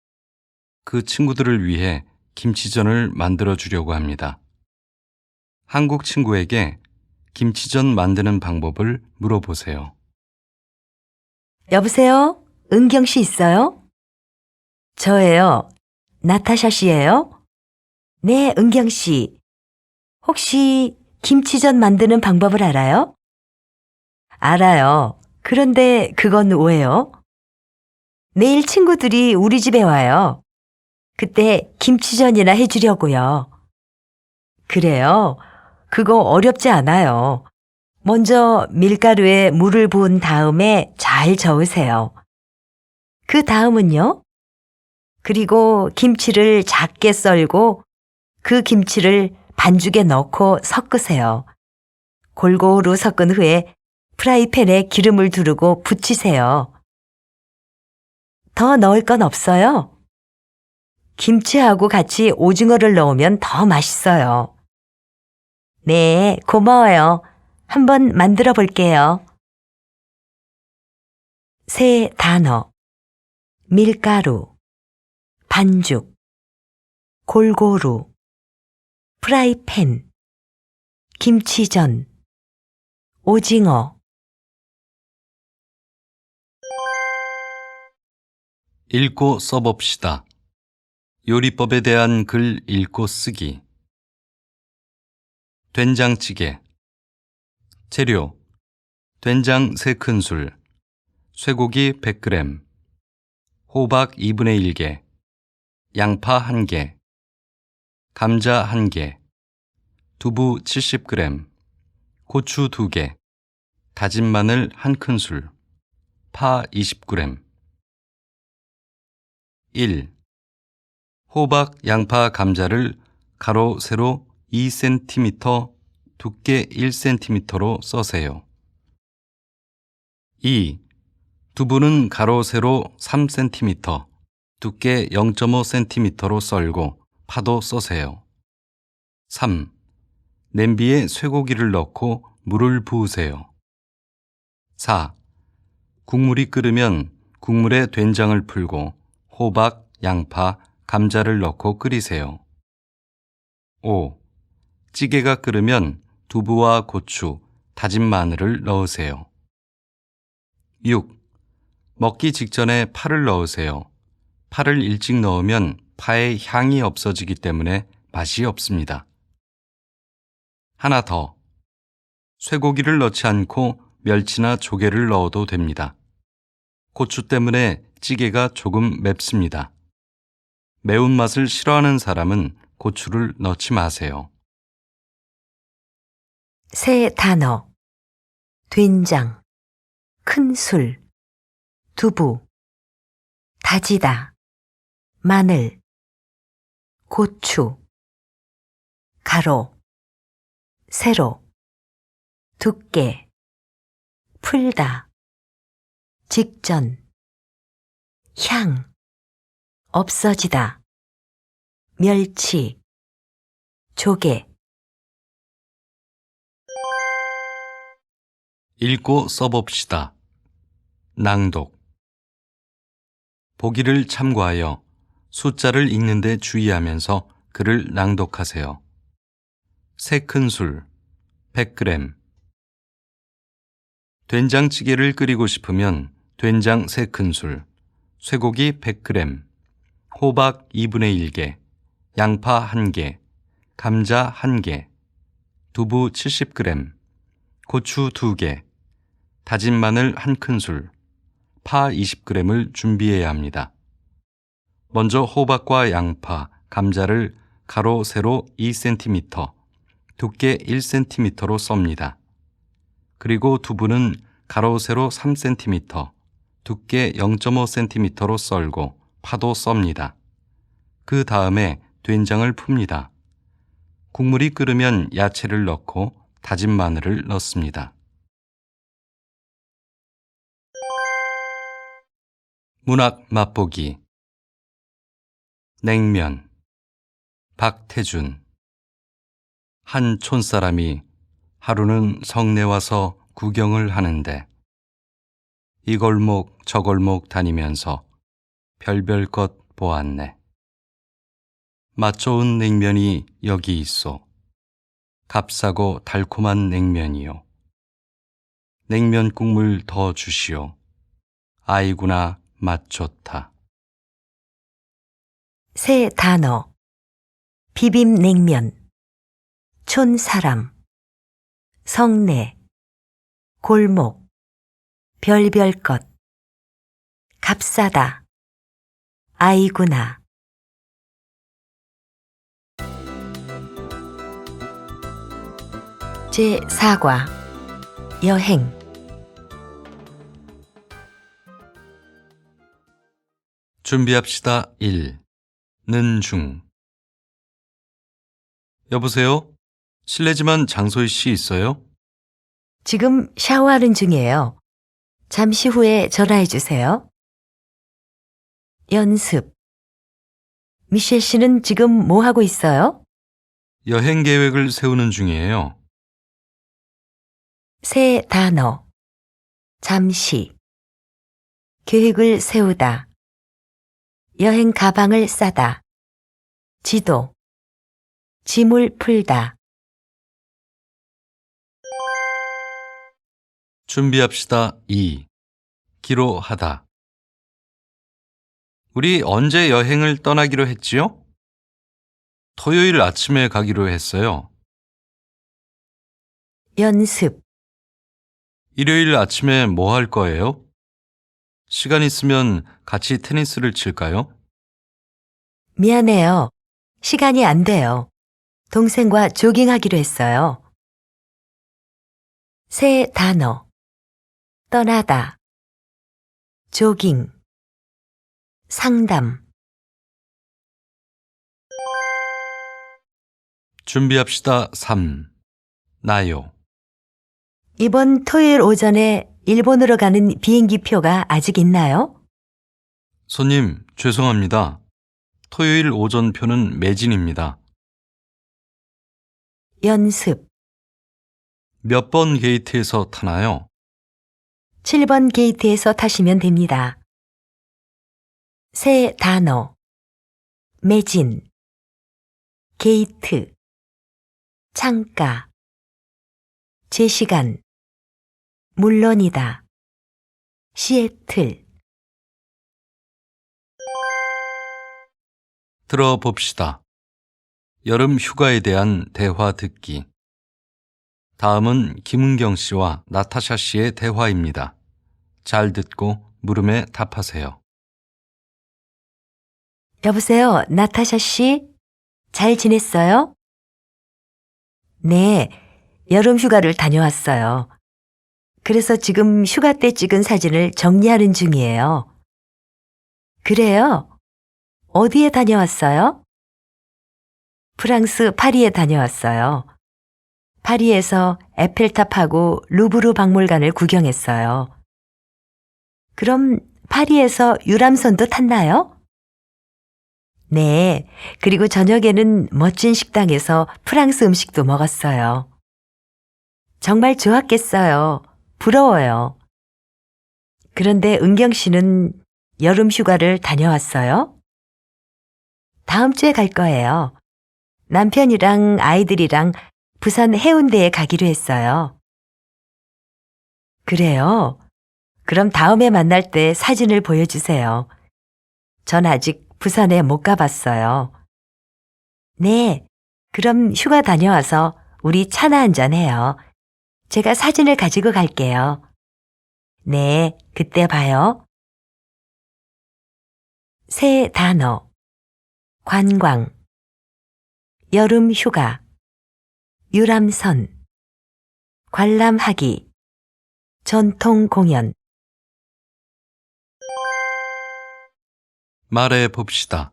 그 친구들을 위해 김치전을 만들어 주려고 합니다. 한국 친구에게 김치전 만드는 방법을 물어보세요. 여보세요? 은경 씨 있어요? 저예요. 나타샤 씨예요? 네, 은경 씨. 혹시 김치전 만드는 방법을 알아요? 알아요. 그런데 그건 왜요? 내일 친구들이 우리 집에 와요. 그때 김치전이나 해주려고요. 그래요? 그거 어렵지 않아요. 먼저 밀가루에 물을 부은 다음에 잘 저으세요. 그 다음은요? 그리고 김치를 작게 썰고 그 김치를 반죽에 넣고 섞으세요. 골고루 섞은 후에 프라이팬에 기름을 두르고 부치세요. 더 넣을 건 없어요? 김치하고 같이 오징어를 넣으면 더 맛있어요. 네, 고마워요. 한번 만들어 볼게요. 새 단어. 밀가루, 반죽, 골고루, 프라이팬, 김치전, 오징어. 읽고 써봅시다. 요리법에 대한 글 읽고 쓰기. 된장찌개. 재료: 된장 3큰술, 쇠고기 100g, 호박 2분의 1개, 양파 1개, 감자 1개, 두부 70g, 고추 2개, 다진 마늘 1큰술, 파 20g. 1. 호박, 양파, 감자를 가로, 세로 2cm, 두께 1cm로 써세요. 2. 두부는 가로, 세로 3cm, 두께 0.5cm로 썰고 파도 써세요. 3. 냄비에 쇠고기를 넣고 물을 부으세요. 4. 국물이 끓으면 국물에 된장을 풀고 호박, 양파, 감자를 넣고 끓이세요. 5. 찌개가 끓으면 두부와 고추, 다진 마늘을 넣으세요. 6. 먹기 직전에 파를 넣으세요. 파를 일찍 넣으면 파의 향이 없어지기 때문에 맛이 없습니다. 하나 더. 쇠고기를 넣지 않고 멸치나 조개를 넣어도 됩니다. 고추 때문에 찌개가 조금 맵습니다. 매운맛을 싫어하는 사람은 고추를 넣지 마세요. 새 단어. 된장, 큰술, 두부, 다지다, 마늘, 고추, 가로, 세로, 두께, 풀다, 직전, 향, 없어지다, 멸치, 조개. 읽고 써봅시다. 낭독. 보기를 참고하여 숫자를 읽는데 주의하면서 글을 낭독하세요. 3큰술, 100g. 된장찌개를 끓이고 싶으면 된장 3큰술, 쇠고기 100g, 호박 2분의 1개, 양파 1개, 감자 1개, 두부 70g, 고추 2개, 다진 마늘 1큰술, 파 20g을 준비해야 합니다. 먼저 호박과 양파, 감자를 가로, 세로 2cm, 두께 1cm로 썹니다. 그리고 두부는 가로, 세로 3cm, 두께 0.5cm로 썰고 파도 썹니다. 그 다음에 된장을 풉니다. 국물이 끓으면 야채를 넣고 다진 마늘을 넣습니다. 문학 맛보기. 냉면. 박태준. 한 촌사람이 하루는 성내 와서 구경을 하는데 이 골목 저 골목 다니면서 별별 것 보았네. 맛 좋은 냉면이 여기 있어. 값싸고 달콤한 냉면이요. 냉면 국물 더 주시오. 아이구나 맛 좋다. 새 단어. 비빔냉면, 촌사람, 성내, 골목, 별별 것, 값싸다, 아이구나. 제4과 여행. 준비합시다. 1. 는 중. 여보세요? 실례지만 장소희 씨 있어요? 지금 샤워하는 중이에요. 잠시 후에 전화해 주세요. 연습. 미셸 씨는 지금 뭐 하고 있어요? 여행 계획을 세우는 중이에요. 새 단어. 잠시. 계획을 세우다. 여행 가방을 싸다. 지도. 짐을 풀다. 준비합시다. 2. 기로하다. 우리 언제 여행을 떠나기로 했지요? 토요일 아침에 가기로 했어요. 연습. 일요일 아침에 뭐 할 거예요? 시간 있으면 같이 테니스를 칠까요? 미안해요. 시간이 안 돼요. 동생과 조깅하기로 했어요. 새 단어. 떠나다. 조깅. 상담. 준비합시다. 3. 나요. 이번 토요일 오전에 일본으로 가는 비행기 표가 아직 있나요? 손님, 죄송합니다. 토요일 오전 표는 매진입니다. 연습. 몇 번 게이트에서 타나요? 7번 게이트에서 타시면 됩니다. 새 단어. 매진. 게이트. 창가. 제 시간. 물론이다. 시애틀. 들어봅시다. 여름 휴가에 대한 대화 듣기. 다음은 김은경 씨와 나타샤 씨의 대화입니다. 잘 듣고 물음에 답하세요. 여보세요, 나타샤 씨? 잘 지냈어요? 네, 여름 휴가를 다녀왔어요. 그래서 지금 휴가 때 찍은 사진을 정리하는 중이에요. 그래요? 어디에 다녀왔어요? 프랑스 파리에 다녀왔어요. 파리에서 에펠탑하고 루브르 박물관을 구경했어요. 그럼 파리에서 유람선도 탔나요? 네, 그리고 저녁에는 멋진 식당에서 프랑스 음식도 먹었어요. 정말 좋았겠어요. 부러워요. 그런데 은경 씨는 여름 휴가를 다녀왔어요? 다음 주에 갈 거예요. 남편이랑 아이들이랑 부산 해운대에 가기로 했어요. 그래요? 그럼 다음에 만날 때 사진을 보여주세요. 전 아직 부산에 못 가봤어요. 네, 그럼 휴가 다녀와서 우리 차나 한잔 해요. 제가 사진을 가지고 갈게요. 네, 그때 봐요. 새 단어. 관광. 여름 휴가. 유람선. 관람하기. 전통 공연. 말해 봅시다.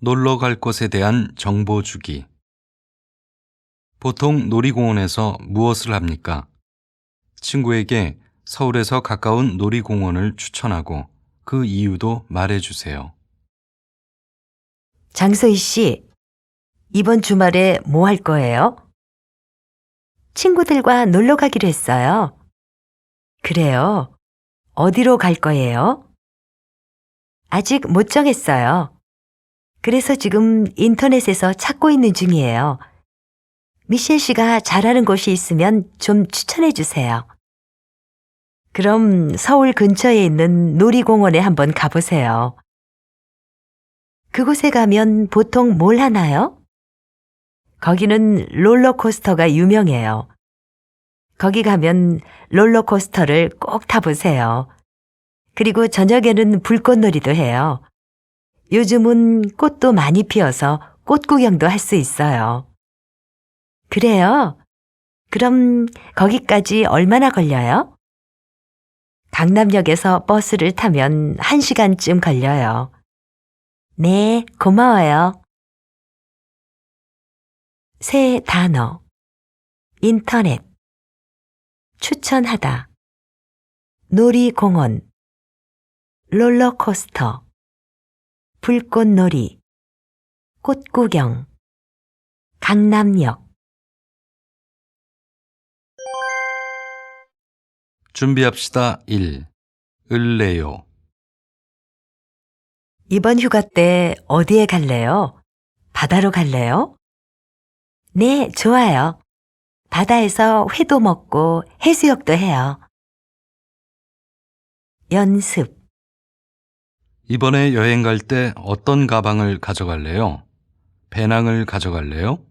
놀러 갈 곳에 대한 정보 주기. 보통 놀이공원에서 무엇을 합니까? 친구에게 서울에서 가까운 놀이공원을 추천하고 그 이유도 말해 주세요. 장소희 씨, 이번 주말에 뭐 할 거예요? 친구들과 놀러 가기로 했어요. 그래요? 어디로 갈 거예요? 아직 못 정했어요. 그래서 지금 인터넷에서 찾고 있는 중이에요. 미셸 씨가 잘하는 곳이 있으면 좀 추천해 주세요. 그럼 서울 근처에 있는 놀이공원에 한번 가보세요. 그곳에 가면 보통 뭘 하나요? 거기는 롤러코스터가 유명해요. 거기 가면 롤러코스터를 꼭 타보세요. 그리고 저녁에는 불꽃놀이도 해요. 요즘은 꽃도 많이 피어서 꽃 구경도 할 수 있어요. 그래요? 그럼 거기까지 얼마나 걸려요? 강남역에서 버스를 타면 1시간쯤 걸려요. 네, 고마워요. 새 단어. 인터넷. 추천하다. 놀이공원. 롤러코스터. 불꽃놀이. 꽃구경. 강남역. 준비합시다. 1. 을래요. 이번 휴가 때 어디에 갈래요? 바다로 갈래요? 네, 좋아요. 바다에서 회도 먹고 해수욕도 해요. 연습. 이번에 여행 갈 때 어떤 가방을 가져갈래요? 배낭을 가져갈래요?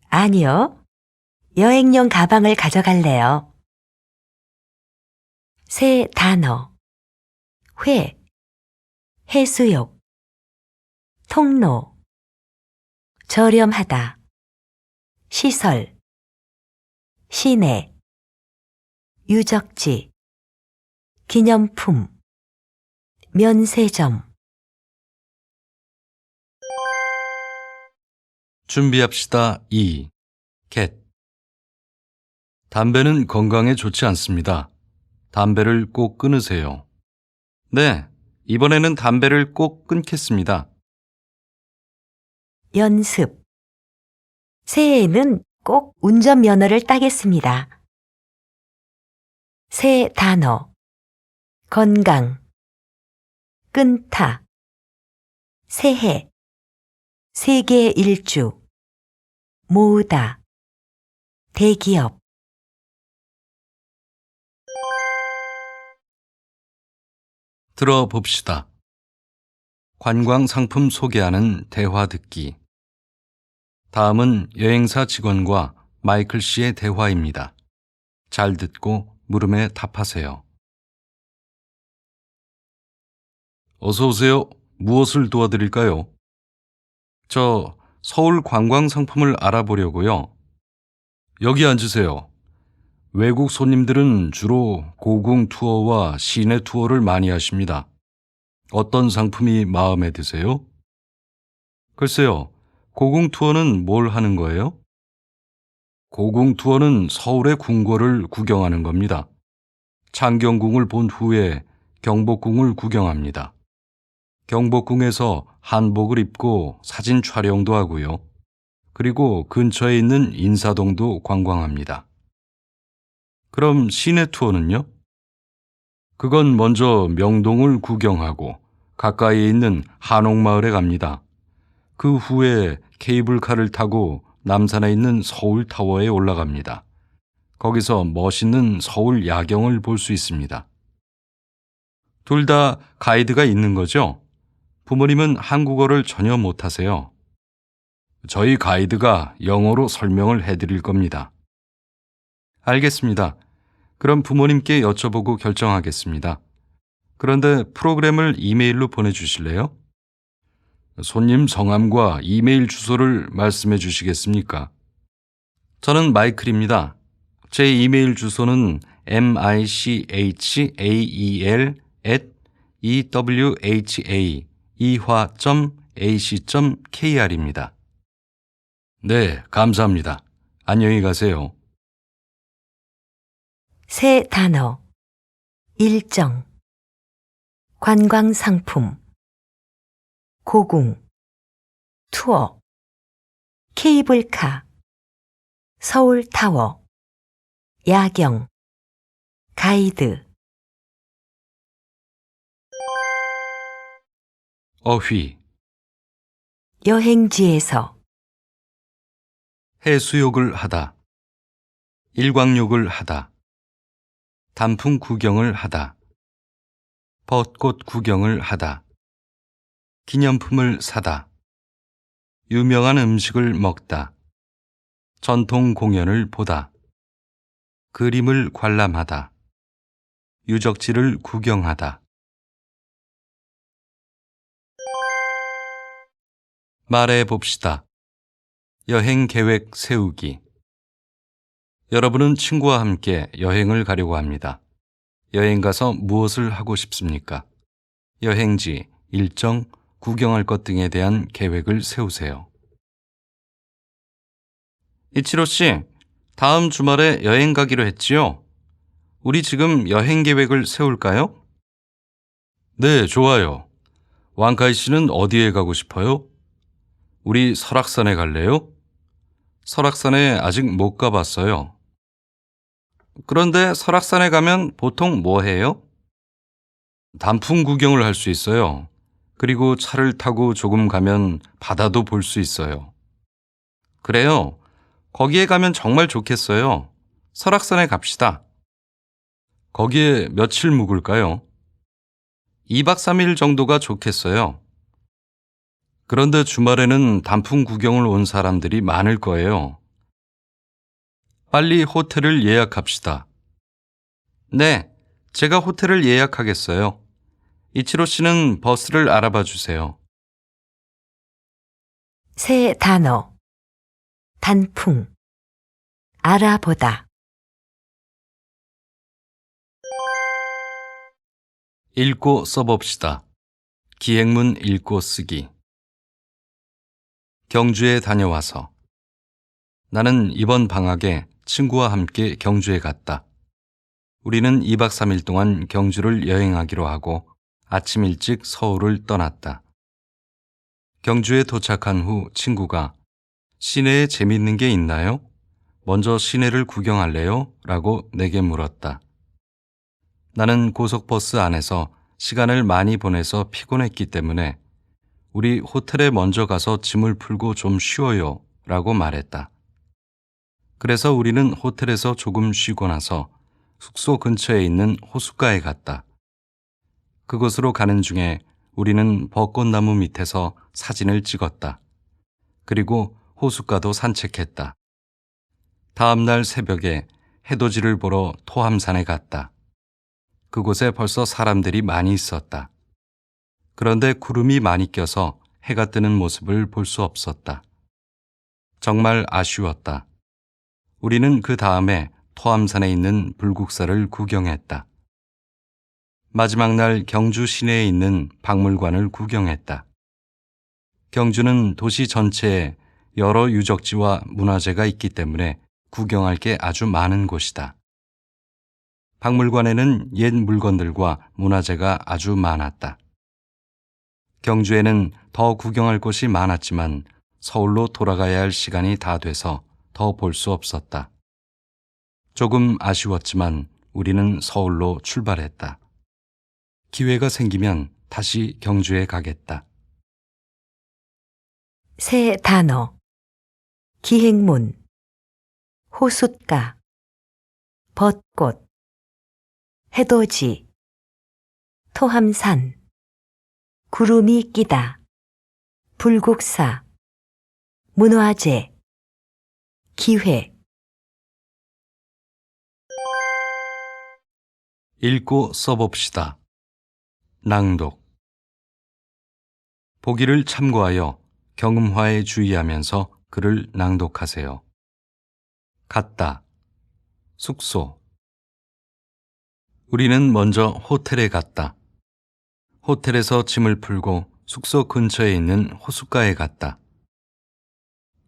아니요. 여행용 가방을 가져갈래요. 새 단어. 회. 해수욕. 통로. 저렴하다. 시설. 시내. 유적지. 기념품. 면세점. 준비합시다. 2. 겟. 담배는 건강에 좋지 않습니다. 담배를 꼭 끊으세요. 네, 이번에는 담배를 꼭 끊겠습니다. 연습. 새해에는 꼭 운전면허를 따겠습니다. 새 단어. 건강. 끊다. 새해. 세계 일주. 모으다. 대기업. 들어봅시다. 관광 상품 소개하는 대화 듣기. 다음은 여행사 직원과 마이클 씨의 대화입니다. 잘 듣고 물음에 답하세요. 어서 오세요. 무엇을 도와드릴까요? 저 서울 관광 상품을 알아보려고요. 여기 앉으세요. 외국 손님들은 주로 고궁 투어와 시내 투어를 많이 하십니다. 어떤 상품이 마음에 드세요? 글쎄요, 고궁 투어는 뭘 하는 거예요? 고궁 투어는 서울의 궁궐을 구경하는 겁니다. 창경궁을 본 후에 경복궁을 구경합니다. 경복궁에서 한복을 입고 사진 촬영도 하고요. 그리고 근처에 있는 인사동도 관광합니다. 그럼 시내 투어는요? 그건 먼저 명동을 구경하고 가까이에 있는 한옥마을에 갑니다. 그 후에 케이블카를 타고 남산에 있는 서울타워에 올라갑니다. 거기서 멋있는 서울 야경을 볼 수 있습니다. 둘 다 가이드가 있는 거죠? 부모님은 한국어를 전혀 못하세요. 저희 가이드가 영어로 설명을 해드릴 겁니다. 알겠습니다. 그럼 부모님께 여쭤보고 결정하겠습니다. 그런데 프로그램을 이메일로 보내주실래요? 손님 성함과 이메일 주소를 말씀해 주시겠습니까? 저는 마이클입니다. 제 이메일 주소는 michael@ewaha.ac.kr입니다. 네, 감사합니다. 안녕히 가세요. 새 단어. 일정. 관광상품. 고궁. 투어. 케이블카. 서울타워. 야경. 가이드. 어휘. 여행지에서. 해수욕을 하다. 일광욕을 하다. 단풍 구경을 하다. 벚꽃 구경을 하다. 기념품을 사다. 유명한 음식을 먹다. 전통 공연을 보다. 그림을 관람하다. 유적지를 구경하다. 말해 봅시다. 여행 계획 세우기. 여러분은 친구와 함께 여행을 가려고 합니다. 여행 가서 무엇을 하고 싶습니까? 여행지, 일정, 구경할 것 등에 대한 계획을 세우세요. 이치로 씨, 다음 주말에 여행 가기로 했지요? 우리 지금 여행 계획을 세울까요? 네, 좋아요. 왕카이 씨는 어디에 가고 싶어요? 우리 설악산에 갈래요? 설악산에 아직 못 가봤어요. 그런데 설악산에 가면 보통 뭐 해요? 단풍 구경을 할 수 있어요. 그리고 차를 타고 조금 가면 바다도 볼 수 있어요. 그래요. 거기에 가면 정말 좋겠어요. 설악산에 갑시다. 거기에 며칠 묵을까요? 2박 3일 정도가 좋겠어요. 그런데 주말에는 단풍 구경을 온 사람들이 많을 거예요. 빨리 호텔을 예약합시다. 네, 제가 호텔을 예약하겠어요. 이치로 씨는 버스를 알아봐 주세요. 새 단어. 단풍. 알아보다. 읽고 써봅시다. 기행문 읽고 쓰기. 경주에 다녀와서. 나는 이번 방학에 친구와 함께 경주에 갔다. 우리는 2박 3일 동안 경주를 여행하기로 하고 아침 일찍 서울을 떠났다. 경주에 도착한 후 친구가 시내에 재밌는 게 있나요? 먼저 시내를 구경할래요? 라고 내게 물었다. 나는 고속버스 안에서 시간을 많이 보내서 피곤했기 때문에 우리 호텔에 먼저 가서 짐을 풀고 좀 쉬어요 라고 말했다. 그래서 우리는 호텔에서 조금 쉬고 나서 숙소 근처에 있는 호숫가에 갔다. 그곳으로 가는 중에 우리는 벚꽃나무 밑에서 사진을 찍었다. 그리고 호숫가도 산책했다. 다음 날 새벽에 해돋이를 보러 토함산에 갔다. 그곳에 벌써 사람들이 많이 있었다. 그런데 구름이 많이 껴서 해가 뜨는 모습을 볼 수 없었다. 정말 아쉬웠다. 우리는 그 다음에 토함산에 있는 불국사를 구경했다. 마지막 날 경주 시내에 있는 박물관을 구경했다. 경주는 도시 전체에 여러 유적지와 문화재가 있기 때문에 구경할 게 아주 많은 곳이다. 박물관에는 옛 물건들과 문화재가 아주 많았다. 경주에는 더 구경할 곳이 많았지만 서울로 돌아가야 할 시간이 다 돼서 더 볼 수 없었다. 조금 아쉬웠지만 우리는 서울로 출발했다. 기회가 생기면 다시 경주에 가겠다. 새 단어. 기행문. 호숫가. 벚꽃. 해돋이. 토함산. 구름이 끼다. 불국사. 문화재. 기회. 읽고 써봅시다. 낭독. 보기를 참고하여 경음화에 주의하면서 글을 낭독하세요. 갔다. 숙소. 우리는 먼저 호텔에 갔다. 호텔에서 짐을 풀고 숙소 근처에 있는 호숫가에 갔다.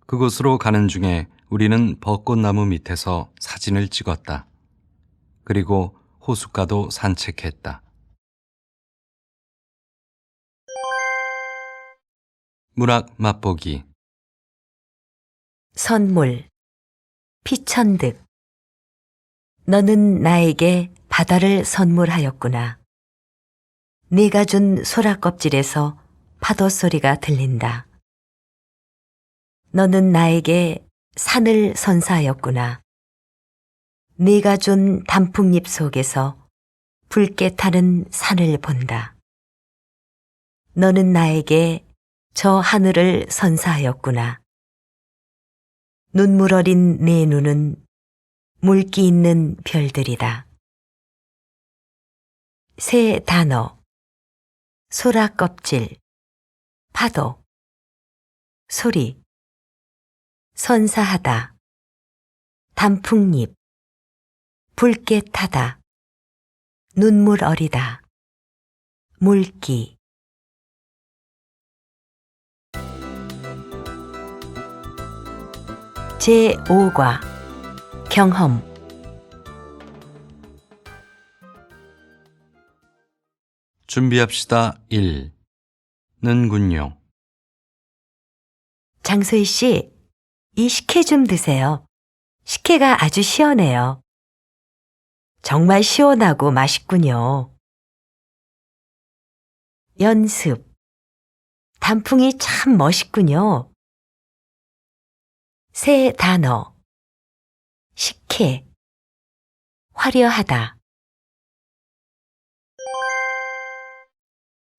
그곳으로 가는 중에 우리는 벚꽃나무 밑에서 사진을 찍었다. 그리고 호숫가도 산책했다. 문학 맛보기. 선물. 피천득. 너는 나에게 바다를 선물하였구나. 네가 준 소라 껍질에서 파도 소리가 들린다. 너는 나에게 산을 선사하였구나. 네가 준 단풍잎 속에서 붉게 타는 산을 본다. 너는 나에게 저 하늘을 선사하였구나. 눈물 어린 내 눈은 물기 있는 별들이다. 새 단어. 소라 껍질. 파도. 소리. 선사하다. 단풍잎. 붉게 타다. 눈물 어리다. 물기. 제5과 경험. 준비합시다. 1. 는군요. 장소희 씨, 이 식혜 좀 드세요. 식혜가 아주 시원해요. 정말 시원하고 맛있군요. 연습. 단풍이 참 멋있군요. 새 단어. 식혜. 화려하다.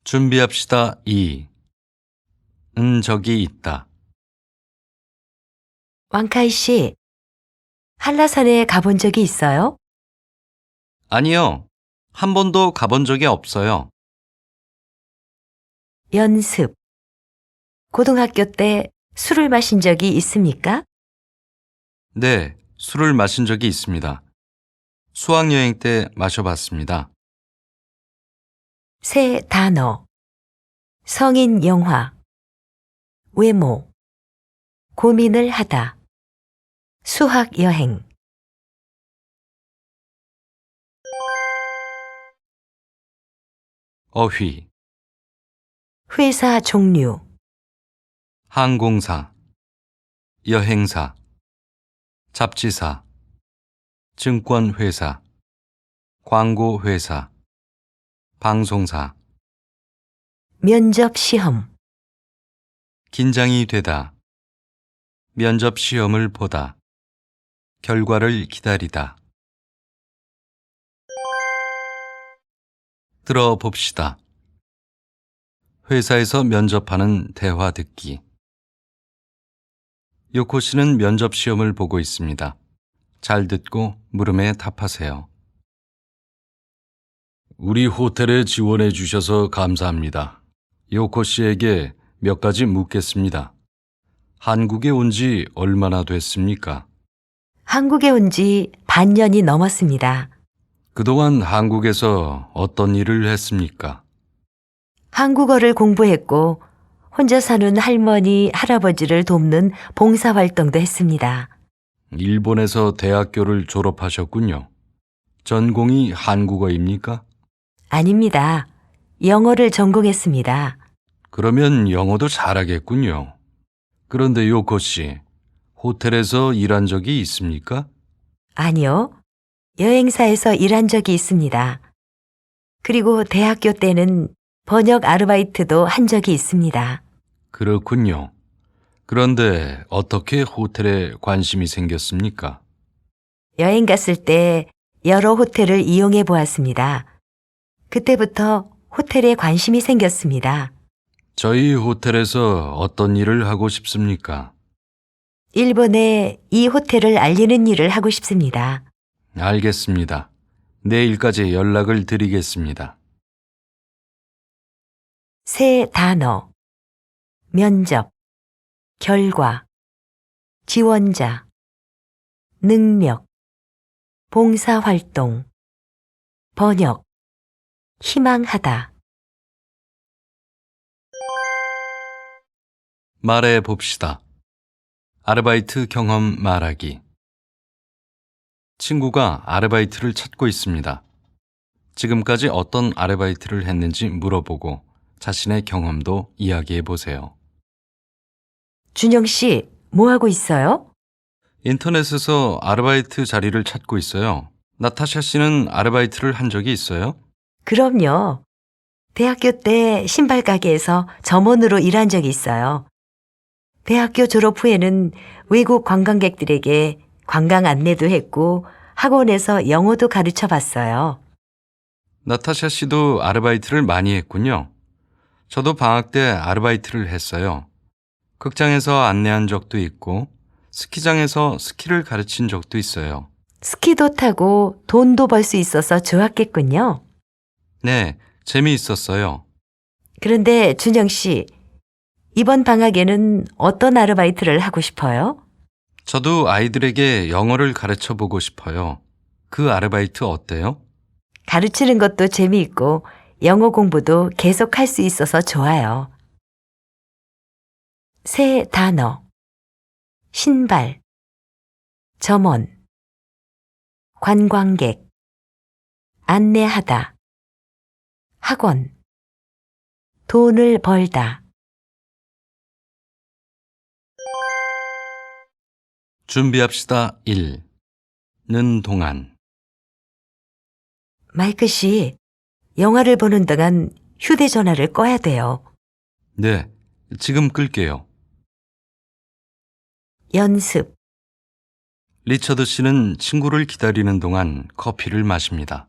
준비합시다. 2. 저기 있다. 왕카이 씨, 한라산에 가본 적이 있어요? 아니요. 한 번도 가본 적이 없어요. 연습. 고등학교 때 술을 마신 적이 있습니까? 네, 술을 마신 적이 있습니다. 수학여행 때 마셔봤습니다. 새 단어. 성인 영화. 외모. 고민을 하다. 수학 여행. 어휘, 회사 종류. 항공사, 여행사, 잡지사, 증권회사, 광고회사, 방송사. 면접 시험. 긴장이 되다. 면접 시험을 보다. 결과를 기다리다. 들어봅시다. 회사에서 면접하는 대화 듣기. 요코 씨는 면접 시험을 보고 있습니다. 잘 듣고 물음에 답하세요. 우리 호텔에 지원해 주셔서 감사합니다. 요코 씨에게 몇 가지 묻겠습니다. 한국에 온 지 얼마나 됐습니까? 한국에 온 지 반년이 넘었습니다. 그동안 한국에서 어떤 일을 했습니까? 한국어를 공부했고 혼자 사는 할머니, 할아버지를 돕는 봉사활동도 했습니다. 일본에서 대학교를 졸업하셨군요. 전공이 한국어입니까? 아닙니다. 영어를 전공했습니다. 그러면 영어도 잘하겠군요. 그런데 요코 씨, 호텔에서 일한 적이 있습니까? 아니요. 여행사에서 일한 적이 있습니다. 그리고 대학교 때는 번역 아르바이트도 한 적이 있습니다. 그렇군요. 그런데 어떻게 호텔에 관심이 생겼습니까? 여행 갔을 때 여러 호텔을 이용해 보았습니다. 그때부터 호텔에 관심이 생겼습니다. 저희 호텔에서 어떤 일을 하고 싶습니까? 일본에 이 호텔을 알리는 일을 하고 싶습니다. 알겠습니다. 내일까지 연락을 드리겠습니다. 새 단어. 면접. 결과. 지원자. 능력. 봉사활동. 번역. 희망하다. 말해 봅시다. 아르바이트 경험 말하기. 친구가 아르바이트를 찾고 있습니다. 지금까지 어떤 아르바이트를 했는지 물어보고 자신의 경험도 이야기해 보세요. 준영 씨, 뭐 하고 있어요? 인터넷에서 아르바이트 자리를 찾고 있어요. 나타샤 씨는 아르바이트를 한 적이 있어요? 그럼요. 대학교 때 신발 가게에서 점원으로 일한 적이 있어요. 대학교 졸업 후에는 외국 관광객들에게 관광 안내도 했고 학원에서 영어도 가르쳐 봤어요. 나타샤 씨도 아르바이트를 많이 했군요. 저도 방학 때 아르바이트를 했어요. 극장에서 안내한 적도 있고 스키장에서 스키를 가르친 적도 있어요. 스키도 타고 돈도 벌 수 있어서 좋았겠군요. 네, 재미있었어요. 그런데 준영 씨, 이번 방학에는 어떤 아르바이트를 하고 싶어요? 저도 아이들에게 영어를 가르쳐 보고 싶어요. 그 아르바이트 어때요? 가르치는 것도 재미있고 영어 공부도 계속 할 수 있어서 좋아요. 새 단어. 신발. 점원, 관광객, 안내하다, 학원, 돈을 벌다. 준비합시다. 1. 는 동안. 마이크 씨, 영화를 보는 동안 휴대전화를 꺼야 돼요. 네, 지금 끌게요. 연습, 리처드 씨는 친구를 기다리는 동안 커피를 마십니다.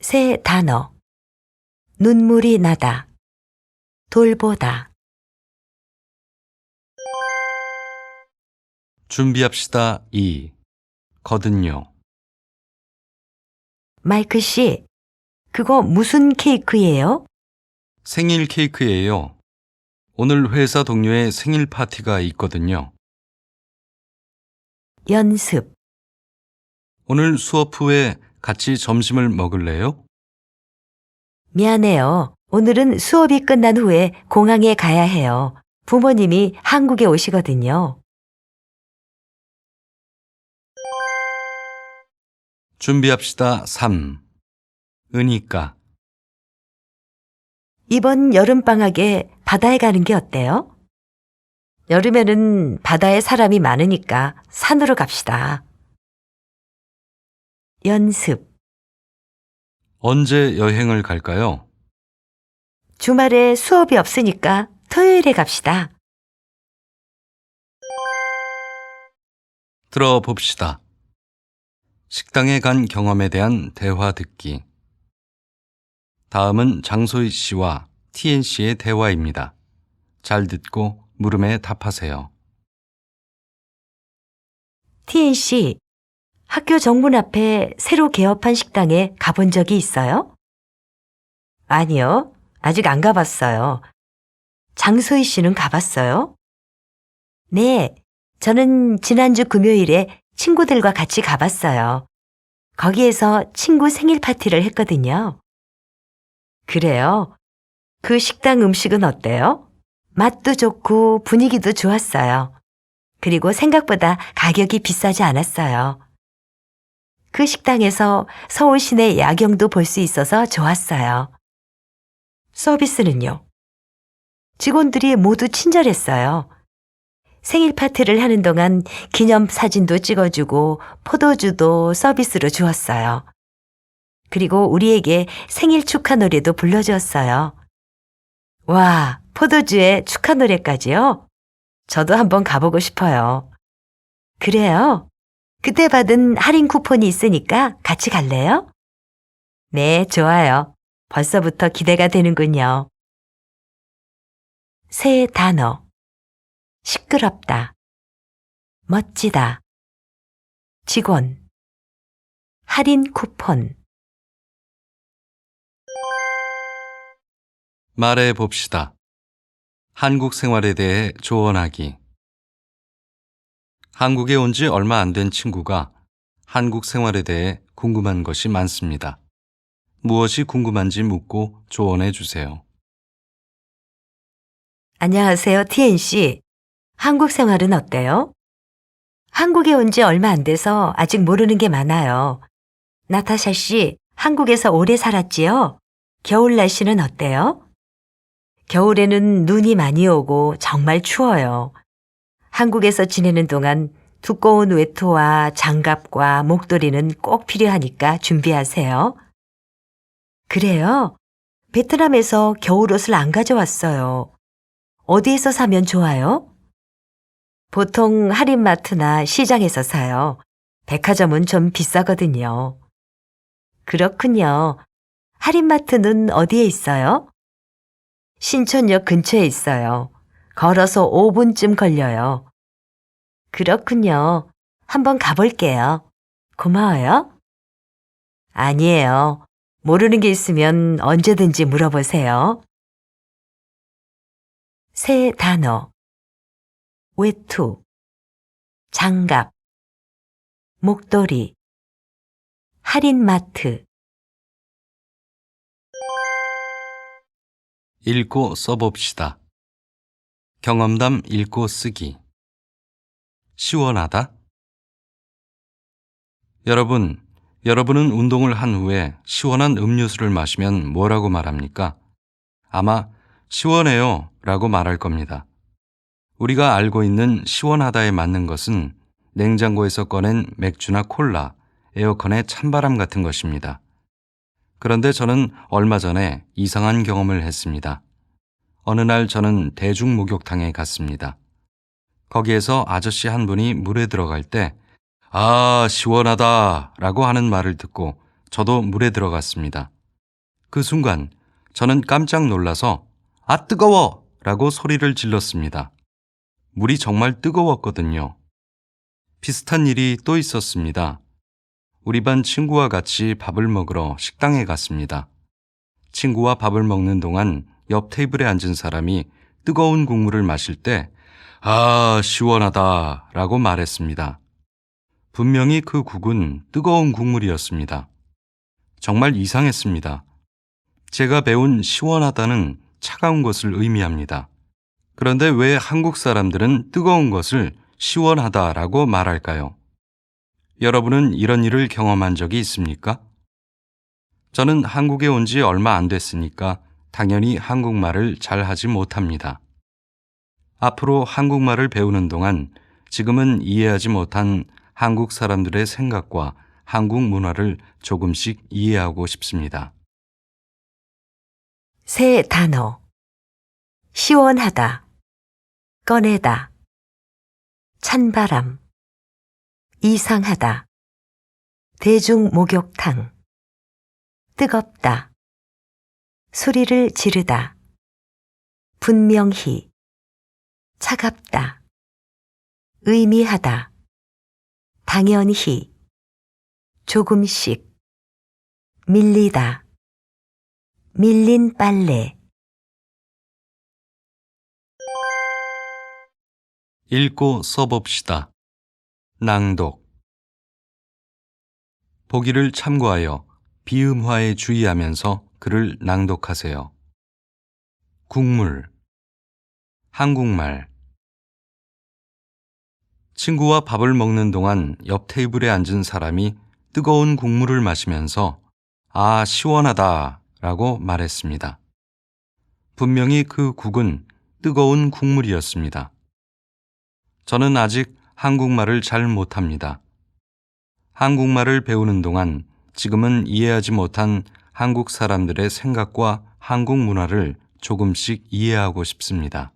새 단어, 눈물이 나다, 돌보다. 준비합시다. 2. 거든요. 마이크 씨, 그거 무슨 케이크예요? 생일 케이크예요. 오늘 회사 동료의 생일 파티가 있거든요. 연습, 오늘 수업 후에 같이 점심을 먹을래요? 미안해요. 오늘은 수업이 끝난 후에 공항에 가야 해요. 부모님이 한국에 오시거든요. 준비합시다. 3. 으니까. 이번 여름방학에 바다에 가는 게 어때요? 여름에는 바다에 사람이 많으니까 산으로 갑시다. 연습, 언제 여행을 갈까요? 주말에 수업이 없으니까 토요일에 갑시다. 들어봅시다. 식당에 간 경험에 대한 대화 듣기. 다음은 장소희 씨와 TN 씨의 대화입니다. 잘 듣고 물음에 답하세요. TNC, 학교 정문 앞에 새로 개업한 식당에 가본 적이 있어요? 아니요, 아직 안 가봤어요. 장소희 씨는 가봤어요? 네, 저는 지난주 금요일에 친구들과 같이 가봤어요. 거기에서 친구 생일 파티를 했거든요. 그래요? 그 식당 음식은 어때요? 맛도 좋고 분위기도 좋았어요. 그리고 생각보다 가격이 비싸지 않았어요. 그 식당에서 서울 시내 야경도 볼 수 있어서 좋았어요. 서비스는요? 직원들이 모두 친절했어요. 생일 파티를 하는 동안 기념 사진도 찍어주고 포도주도 서비스로 주었어요. 그리고 우리에게 생일 축하 노래도 불러주었어요. 와, 포도주에 축하 노래까지요? 저도 한번 가보고 싶어요. 그래요? 그때 받은 할인 쿠폰이 있으니까 같이 갈래요? 네, 좋아요. 벌써부터 기대가 되는군요. 새 단어. 시끄럽다. 멋지다. 직원. 할인 쿠폰. 말해 봅시다. 한국 생활에 대해 조언하기. 한국에 온 지 얼마 안 된 친구가 한국 생활에 대해 궁금한 것이 많습니다. 무엇이 궁금한지 묻고 조언해 주세요. 안녕하세요, TNC. 한국 생활은 어때요? 한국에 온 지 얼마 안 돼서 아직 모르는 게 많아요. 나타샤 씨, 한국에서 오래 살았지요? 겨울 날씨는 어때요? 겨울에는 눈이 많이 오고 정말 추워요. 한국에서 지내는 동안 두꺼운 외투와 장갑과 목도리는 꼭 필요하니까 준비하세요. 그래요? 베트남에서 겨울옷을 안 가져왔어요. 어디에서 사면 좋아요? 보통 할인마트나 시장에서 사요. 백화점은 좀 비싸거든요. 그렇군요. 할인마트는 어디에 있어요? 신촌역 근처에 있어요. 걸어서 5분쯤 걸려요. 그렇군요. 한번 가볼게요. 고마워요. 아니에요. 모르는 게 있으면 언제든지 물어보세요. 새 단어. 외투. 장갑. 목도리. 할인마트. 읽고 써봅시다. 경험담 읽고 쓰기. 시원하다? 여러분은 운동을 한 후에 시원한 음료수를 마시면 뭐라고 말합니까? 아마 시원해요 라고 말할 겁니다. 우리가 알고 있는 시원하다에 맞는 것은 냉장고에서 꺼낸 맥주나 콜라, 에어컨의 찬바람 같은 것입니다. 그런데 저는 얼마 전에 이상한 경험을 했습니다. 어느 날 저는 대중목욕탕에 갔습니다. 거기에서 아저씨 한 분이 물에 들어갈 때 아, 시원하다 라고 하는 말을 듣고 저도 물에 들어갔습니다. 그 순간 저는 깜짝 놀라서 아, 뜨거워! 라고 소리를 질렀습니다. 물이 정말 뜨거웠거든요. 비슷한 일이 또 있었습니다. 우리 반 친구와 같이 밥을 먹으러 식당에 갔습니다. 친구와 밥을 먹는 동안 옆 테이블에 앉은 사람이 뜨거운 국물을 마실 때 아, 시원하다 라고 말했습니다. 분명히 그 국은 뜨거운 국물이었습니다. 정말 이상했습니다. 제가 배운 시원하다는 차가운 것을 의미합니다. 그런데 왜 한국 사람들은 뜨거운 것을 시원하다라고 말할까요? 여러분은 이런 일을 경험한 적이 있습니까? 저는 한국에 온 지 얼마 안 됐으니까 당연히 한국말을 잘 하지 못합니다. 앞으로 한국말을 배우는 동안 지금은 이해하지 못한 한국 사람들의 생각과 한국 문화를 조금씩 이해하고 싶습니다. 새 단어. 시원하다. 꺼내다. 찬바람. 이상하다. 대중목욕탕. 뜨겁다. 소리를 지르다. 분명히. 차갑다. 의미하다. 당연히. 조금씩. 밀리다. 밀린 빨래. 읽고 써봅시다. 낭독. 보기를 참고하여 비음화에 주의하면서 글을 낭독하세요. 국물. 한국말. 친구와 밥을 먹는 동안 옆 테이블에 앉은 사람이 뜨거운 국물을 마시면서 아, 시원하다 라고 말했습니다. 분명히 그 국은 뜨거운 국물이었습니다. 저는 아직 한국말을 잘 못합니다. 한국말을 배우는 동안 지금은 이해하지 못한 한국 사람들의 생각과 한국 문화를 조금씩 이해하고 싶습니다.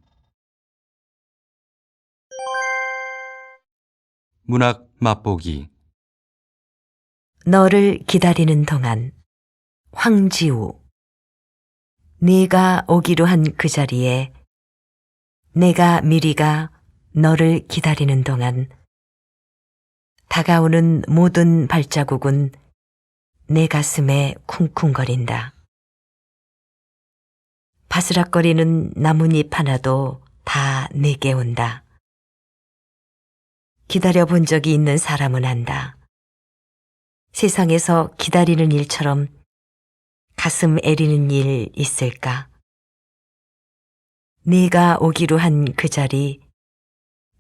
문학 맛보기. 너를 기다리는 동안. 황지우. 네가 오기로 한 그 자리에 내가 미리가 너를 기다리는 동안 다가오는 모든 발자국은 내 가슴에 쿵쿵거린다. 바스락거리는 나뭇잎 하나도 다 내게 온다. 기다려본 적이 있는 사람은 안다. 세상에서 기다리는 일처럼 가슴 애리는 일 있을까? 네가 오기로 한 그 자리,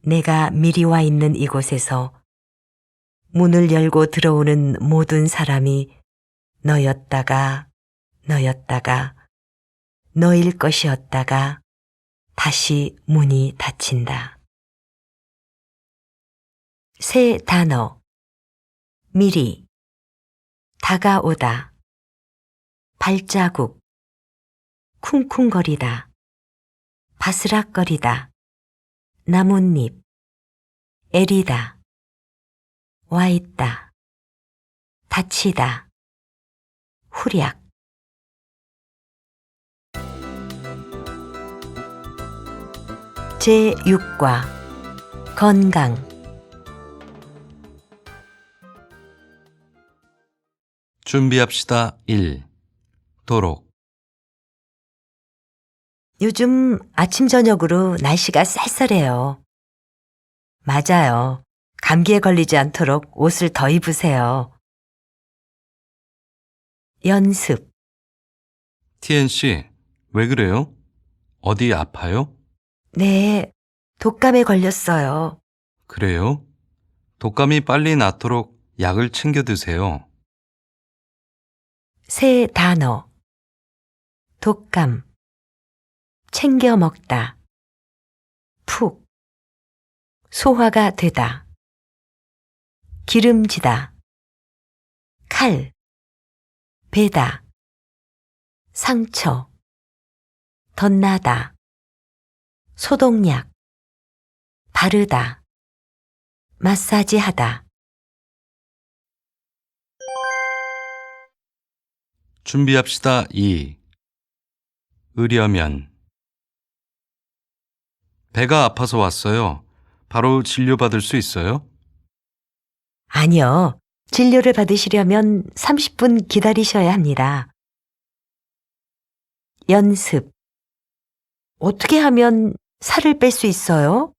내가 미리 와 있는 이곳에서 문을 열고 들어오는 모든 사람이 너였다가 너일 것이었다가 다시 문이 닫힌다. 새 단어. 미리. 다가오다. 발자국. 쿵쿵거리다. 바스락거리다. 나뭇잎. 애리다. 와있다. 닫히다. 후략. 제6과 건강. 준비합시다. 1. 도록. 요즘 아침 저녁으로 날씨가 쌀쌀해요. 맞아요. 감기에 걸리지 않도록 옷을 더 입으세요. 연습. TNC, 왜 그래요? 어디 아파요? 네, 독감에 걸렸어요. 그래요? 독감이 빨리 낫도록 약을 챙겨 드세요. 새 단어. 독감. 챙겨 먹다. 푹. 소화가 되다. 기름지다. 칼. 베다. 상처. 덧나다. 소독약. 바르다. 마사지하다. 준비합시다. 2. 으려면. 배가 아파서 왔어요. 바로 진료받을 수 있어요? 아니요. 진료를 받으시려면 30분 기다리셔야 합니다. 연습. 어떻게 하면 살을 뺄 수 있어요?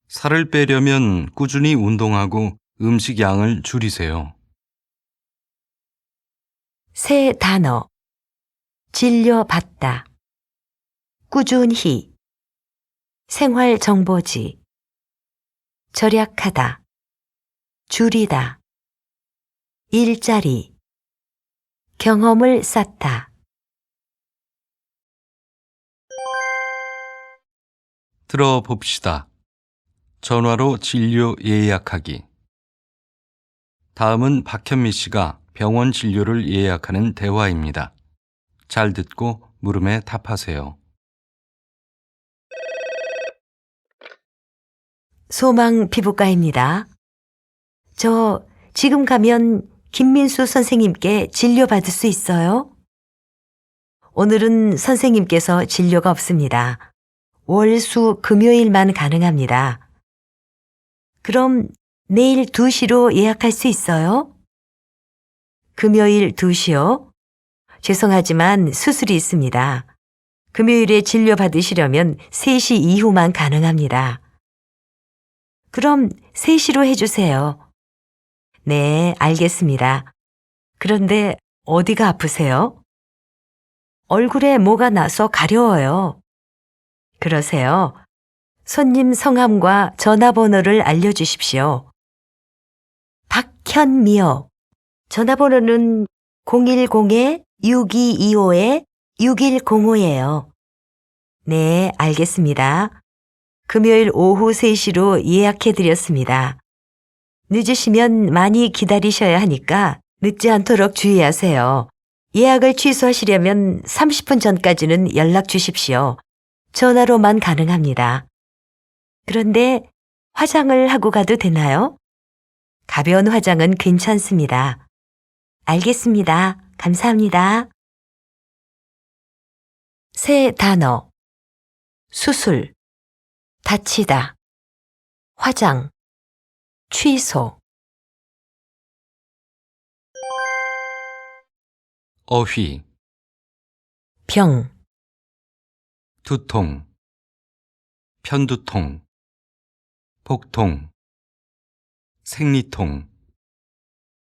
살을 빼려면 꾸준히 운동하고 음식 양을 줄이세요. 새 단어. 진료받다. 꾸준히. 생활정보지. 절약하다. 줄이다. 일자리. 경험을 쌓다. 들어봅시다. 전화로 진료 예약하기. 다음은 박현미 씨가 병원 진료를 예약하는 대화입니다. 잘 듣고 물음에 답하세요. 소망 피부과입니다. 저 지금 가면 김민수 선생님께 진료받을 수 있어요? 오늘은 선생님께서 진료가 없습니다. 월, 수, 금요일만 가능합니다. 그럼 내일 2시로 예약할 수 있어요? 금요일 2시요? 죄송하지만 수술이 있습니다. 금요일에 진료 받으시려면 3시 이후만 가능합니다. 그럼 3시로 해주세요. 네, 알겠습니다. 그런데 어디가 아프세요? 얼굴에 뭐가 나서 가려워요. 그러세요? 손님 성함과 전화번호를 알려주십시오. 박현미요. 전화번호는 010-6225-6105예요. 네, 알겠습니다. 금요일 오후 3시로 예약해드렸습니다. 늦으시면 많이 기다리셔야 하니까 늦지 않도록 주의하세요. 예약을 취소하시려면 30분 전까지는 연락 주십시오. 전화로만 가능합니다. 그런데 화장을 하고 가도 되나요? 가벼운 화장은 괜찮습니다. 알겠습니다. 감사합니다. 새 단어. 수술. 다치다. 화장. 취소. 어휘, 병. 두통, 편두통, 복통, 생리통,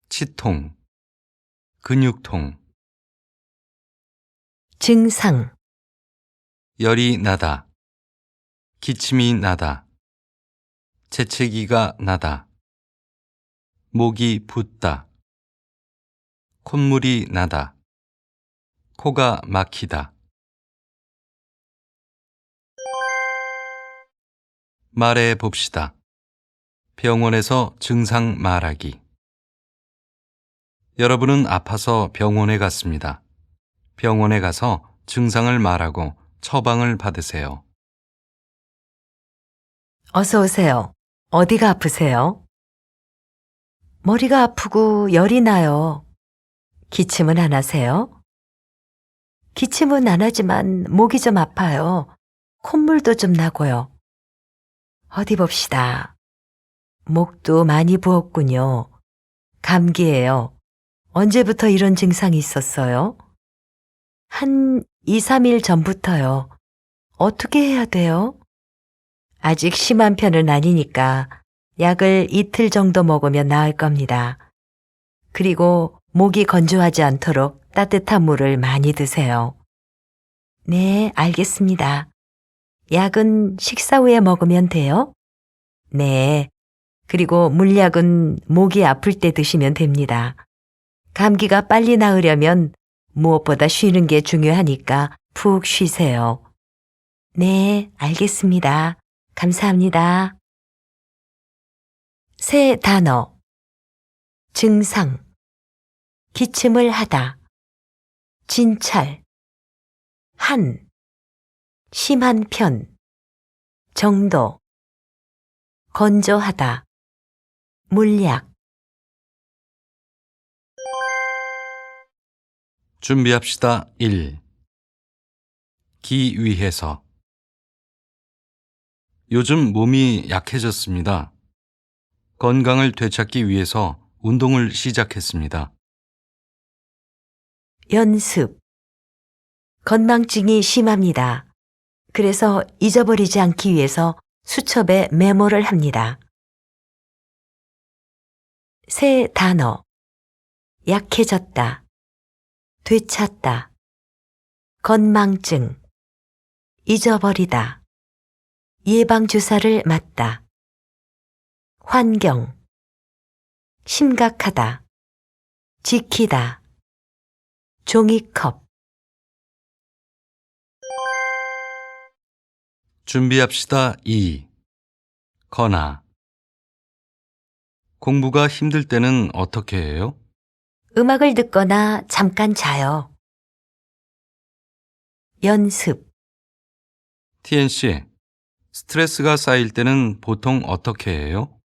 치통, 근육통, 증상. 열이 나다, 기침이 나다, 재채기가 나다, 목이 붓다, 콧물이 나다, 코가 막히다. 말해 봅시다. 병원에서 증상 말하기. 여러분은 아파서 병원에 갔습니다. 병원에 가서 증상을 말하고 처방을 받으세요. 어서 오세요. 어디가 아프세요? 머리가 아프고 열이 나요. 기침은 안 하세요? 기침은 안 하지만 목이 좀 아파요. 콧물도 좀 나고요. 어디 봅시다. 목도 많이 부었군요. 감기예요. 언제부터 이런 증상이 있었어요? 한 2, 3일 전부터요. 어떻게 해야 돼요? 아직 심한 편은 아니니까 약을 이틀 정도 먹으면 나을 겁니다. 그리고 목이 건조하지 않도록 따뜻한 물을 많이 드세요. 네, 알겠습니다. 약은 식사 후에 먹으면 돼요? 네. 그리고 물약은 목이 아플 때 드시면 됩니다. 감기가 빨리 나으려면 무엇보다 쉬는 게 중요하니까 푹 쉬세요. 네, 알겠습니다. 감사합니다. 새 단어. 증상. 기침을 하다. 진찰. 한. 심한 편. 정도. 건조하다. 물약. 준비합시다. 1. 기 위해서. 요즘 몸이 약해졌습니다. 건강을 되찾기 위해서 운동을 시작했습니다. 연습. 건망증이 심합니다. 그래서 잊어버리지 않기 위해서 수첩에 메모를 합니다. 새 단어. 약해졌다. 되찾다. 건망증. 잊어버리다. 예방주사를 맞다. 환경. 심각하다. 지키다. 종이컵. 준비합시다. 2. 거나. 공부가 힘들 때는 어떻게 해요? 음악을 듣거나 잠깐 자요. 연습. TNC. 스트레스가 쌓일 때는 보통 어떻게 해요?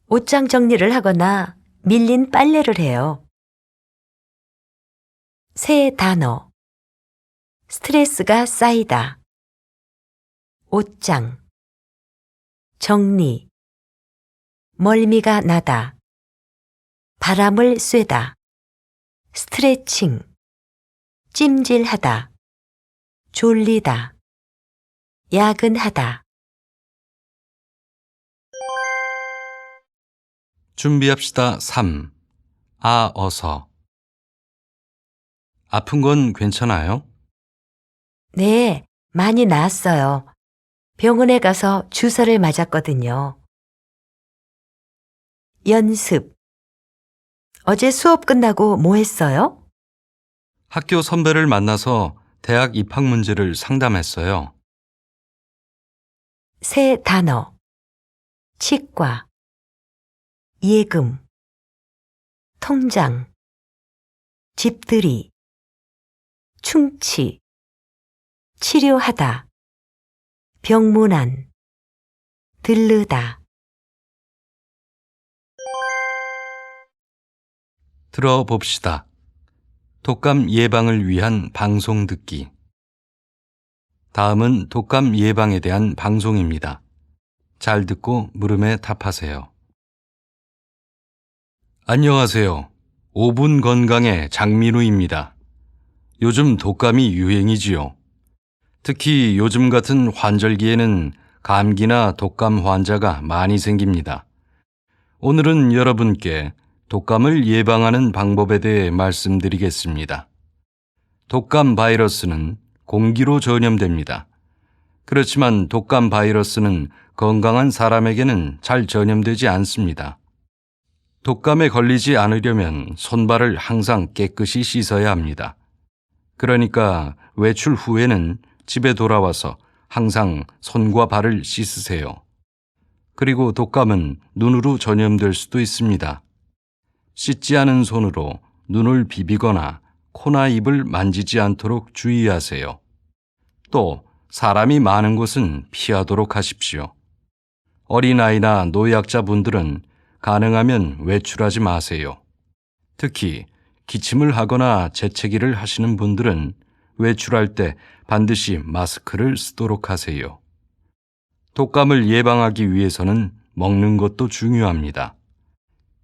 옷장 정리를 하거나 밀린 빨래를 해요. 새 단어. 스트레스가 쌓이다. 옷장. 정리. 멀미가 나다. 바람을 쐬다. 스트레칭. 찜질하다. 졸리다. 야근하다. 준비합시다. 3. 어서. 아픈 건 괜찮아요? 네, 많이 나았어요. 병원에 가서 주사를 맞았거든요. 연습. 어제 수업 끝나고 뭐 했어요? 학교 선배를 만나서 대학 입학 문제를 상담했어요. 새 단어. 치과. 예금. 통장. 집들이. 충치. 치료하다. 병문안. 들르다. 들어봅시다. 독감 예방을 위한 방송 듣기. 다음은 독감 예방에 대한 방송입니다. 잘 듣고 물음에 답하세요. 안녕하세요. 5분 건강의 장민우입니다. 요즘 독감이 유행이지요. 특히 요즘 같은 환절기에는 감기나 독감 환자가 많이 생깁니다. 오늘은 여러분께 독감을 예방하는 방법에 대해 말씀드리겠습니다. 독감 바이러스는 공기로 전염됩니다. 그렇지만 독감 바이러스는 건강한 사람에게는 잘 전염되지 않습니다. 독감에 걸리지 않으려면 손발을 항상 깨끗이 씻어야 합니다. 그러니까 외출 후에는 집에 돌아와서 항상 손과 발을 씻으세요. 그리고 독감은 눈으로 전염될 수도 있습니다. 씻지 않은 손으로 눈을 비비거나 코나 입을 만지지 않도록 주의하세요. 또 사람이 많은 곳은 피하도록 하십시오. 어린아이나 노약자분들은 가능하면 외출하지 마세요. 특히 기침을 하거나 재채기를 하시는 분들은 외출할 때 반드시 마스크를 쓰도록 하세요. 독감을 예방하기 위해서는 먹는 것도 중요합니다.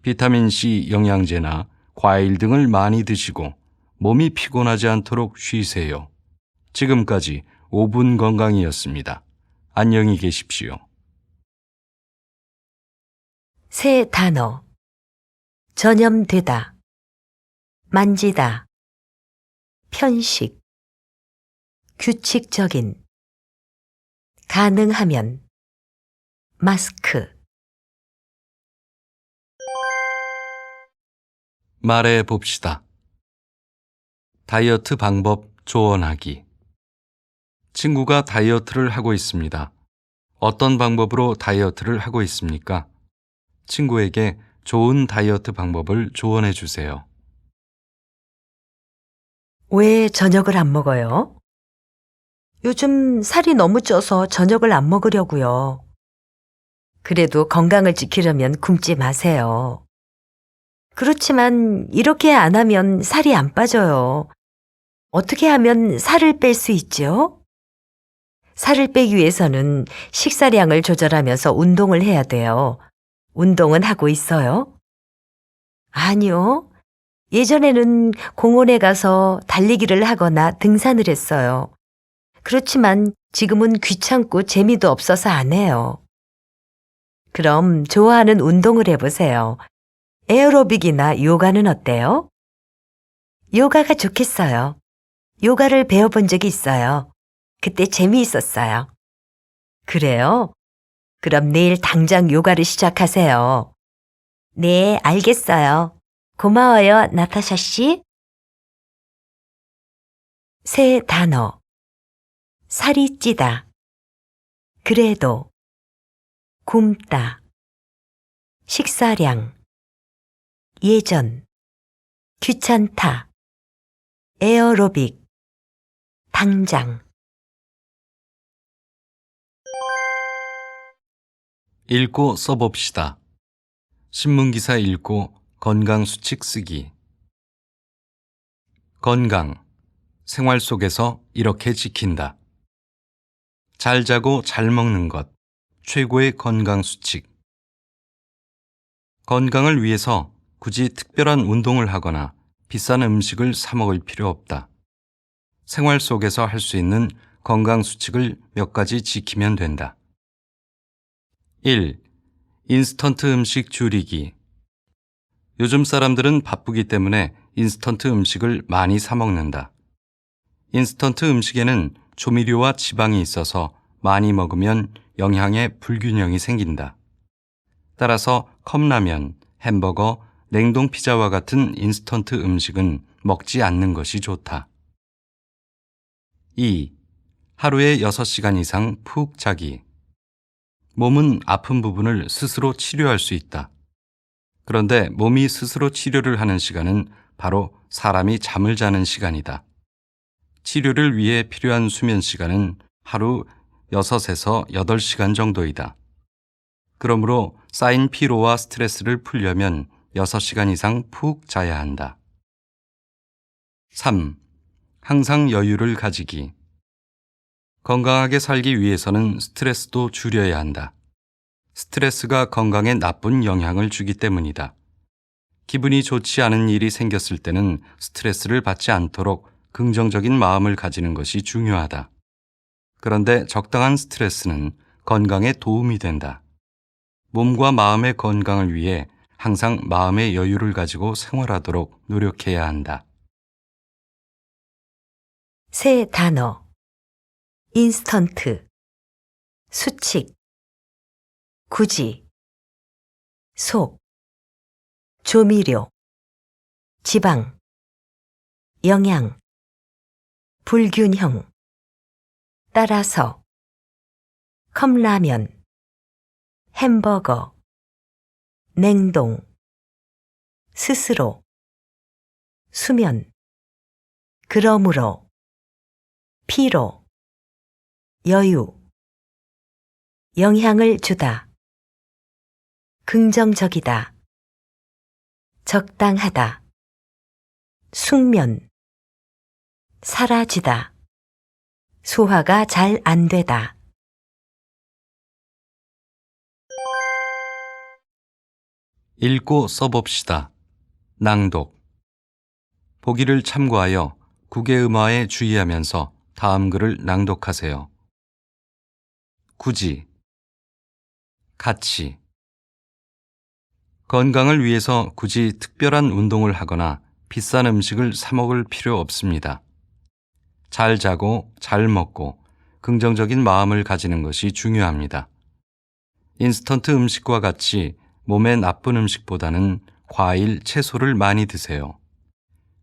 비타민C 영양제나 과일 등을 많이 드시고 몸이 피곤하지 않도록 쉬세요. 지금까지 5분 건강이었습니다. 안녕히 계십시오. 새 단어. 전염되다. 만지다. 편식. 규칙적인. 가능하면. 마스크. 말해 봅시다. 다이어트 방법 조언하기. 친구가 다이어트를 하고 있습니다. 어떤 방법으로 다이어트를 하고 있습니까? 친구에게 좋은 다이어트 방법을 조언해 주세요. 왜 저녁을 안 먹어요? 요즘 살이 너무 쪄서 저녁을 안 먹으려고요. 그래도 건강을 지키려면 굶지 마세요. 그렇지만 이렇게 안 하면 살이 안 빠져요. 어떻게 하면 살을 뺄 수 있죠? 살을 빼기 위해서는 식사량을 조절하면서 운동을 해야 돼요. 운동은 하고 있어요? 아니요. 예전에는 공원에 가서 달리기를 하거나 등산을 했어요. 그렇지만 지금은 귀찮고 재미도 없어서 안 해요. 그럼 좋아하는 운동을 해보세요. 에어로빅이나 요가는 어때요? 요가가 좋겠어요. 요가를 배워본 적이 있어요. 그때 재미있었어요. 그래요? 그럼 내일 당장 요가를 시작하세요. 네, 알겠어요. 고마워요, 나타샤 씨. 새 단어. 살이 찌다. 그래도. 굶다. 식사량. 예전. 귀찮다. 에어로빅. 당장. 읽고 써봅시다. 신문기사 읽고 건강수칙 쓰기. 건강. 생활 속에서 이렇게 지킨다. 잘 자고 잘 먹는 것. 최고의 건강수칙. 건강을 위해서 굳이 특별한 운동을 하거나 비싼 음식을 사 먹을 필요 없다. 생활 속에서 할 수 있는 건강수칙을 몇 가지 지키면 된다. 1. 인스턴트 음식 줄이기. 요즘 사람들은 바쁘기 때문에 인스턴트 음식을 많이 사 먹는다. 인스턴트 음식에는 조미료와 지방이 있어서 많이 먹으면 영양에 불균형이 생긴다. 따라서 컵라면, 햄버거, 냉동 피자와 같은 인스턴트 음식은 먹지 않는 것이 좋다. 2. 하루에 6시간 이상 푹 자기. 몸은 아픈 부분을 스스로 치료할 수 있다. 그런데 몸이 스스로 치료를 하는 시간은 바로 사람이 잠을 자는 시간이다. 치료를 위해 필요한 수면 시간은 하루 6에서 8시간 정도이다. 그러므로 쌓인 피로와 스트레스를 풀려면 6시간 이상 푹 자야 한다. 3. 항상 여유를 가지기. 건강하게 살기 위해서는 스트레스도 줄여야 한다. 스트레스가 건강에 나쁜 영향을 주기 때문이다. 기분이 좋지 않은 일이 생겼을 때는 스트레스를 받지 않도록 긍정적인 마음을 가지는 것이 중요하다. 그런데 적당한 스트레스는 건강에 도움이 된다. 몸과 마음의 건강을 위해 항상 마음의 여유를 가지고 생활하도록 노력해야 한다. 새 단어. 인스턴트. 수칙. 굳이. 속. 조미료. 지방. 영양. 불균형. 따라서. 컵라면. 햄버거. 냉동. 스스로. 수면. 그러므로. 피로. 여유. 영향을 주다. 긍정적이다. 적당하다. 숙면. 사라지다. 소화가 잘 안 되다. 읽고 써봅시다. 낭독. 보기를 참고하여 국외음화에 주의하면서 다음 글을 낭독하세요. 굳이. 같이. 건강을 위해서 굳이 특별한 운동을 하거나 비싼 음식을 사 먹을 필요 없습니다. 잘 자고 잘 먹고 긍정적인 마음을 가지는 것이 중요합니다. 인스턴트 음식과 같이 몸에 나쁜 음식보다는 과일, 채소를 많이 드세요.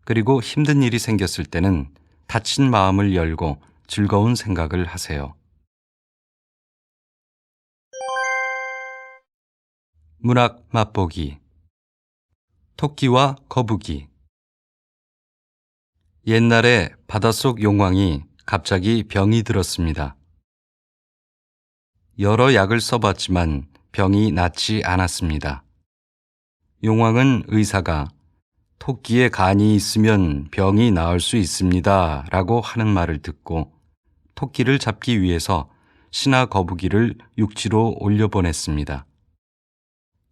그리고 힘든 일이 생겼을 때는 닫힌 마음을 열고 즐거운 생각을 하세요. 문학 맛보기. 토끼와 거북이. 옛날에 바닷속 용왕이 갑자기 병이 들었습니다. 여러 약을 써봤지만 병이 낫지 않았습니다. 용왕은 의사가 토끼에 간이 있으면 병이 나을 수 있습니다 라고 하는 말을 듣고 토끼를 잡기 위해서 신하 거북이를 육지로 올려보냈습니다.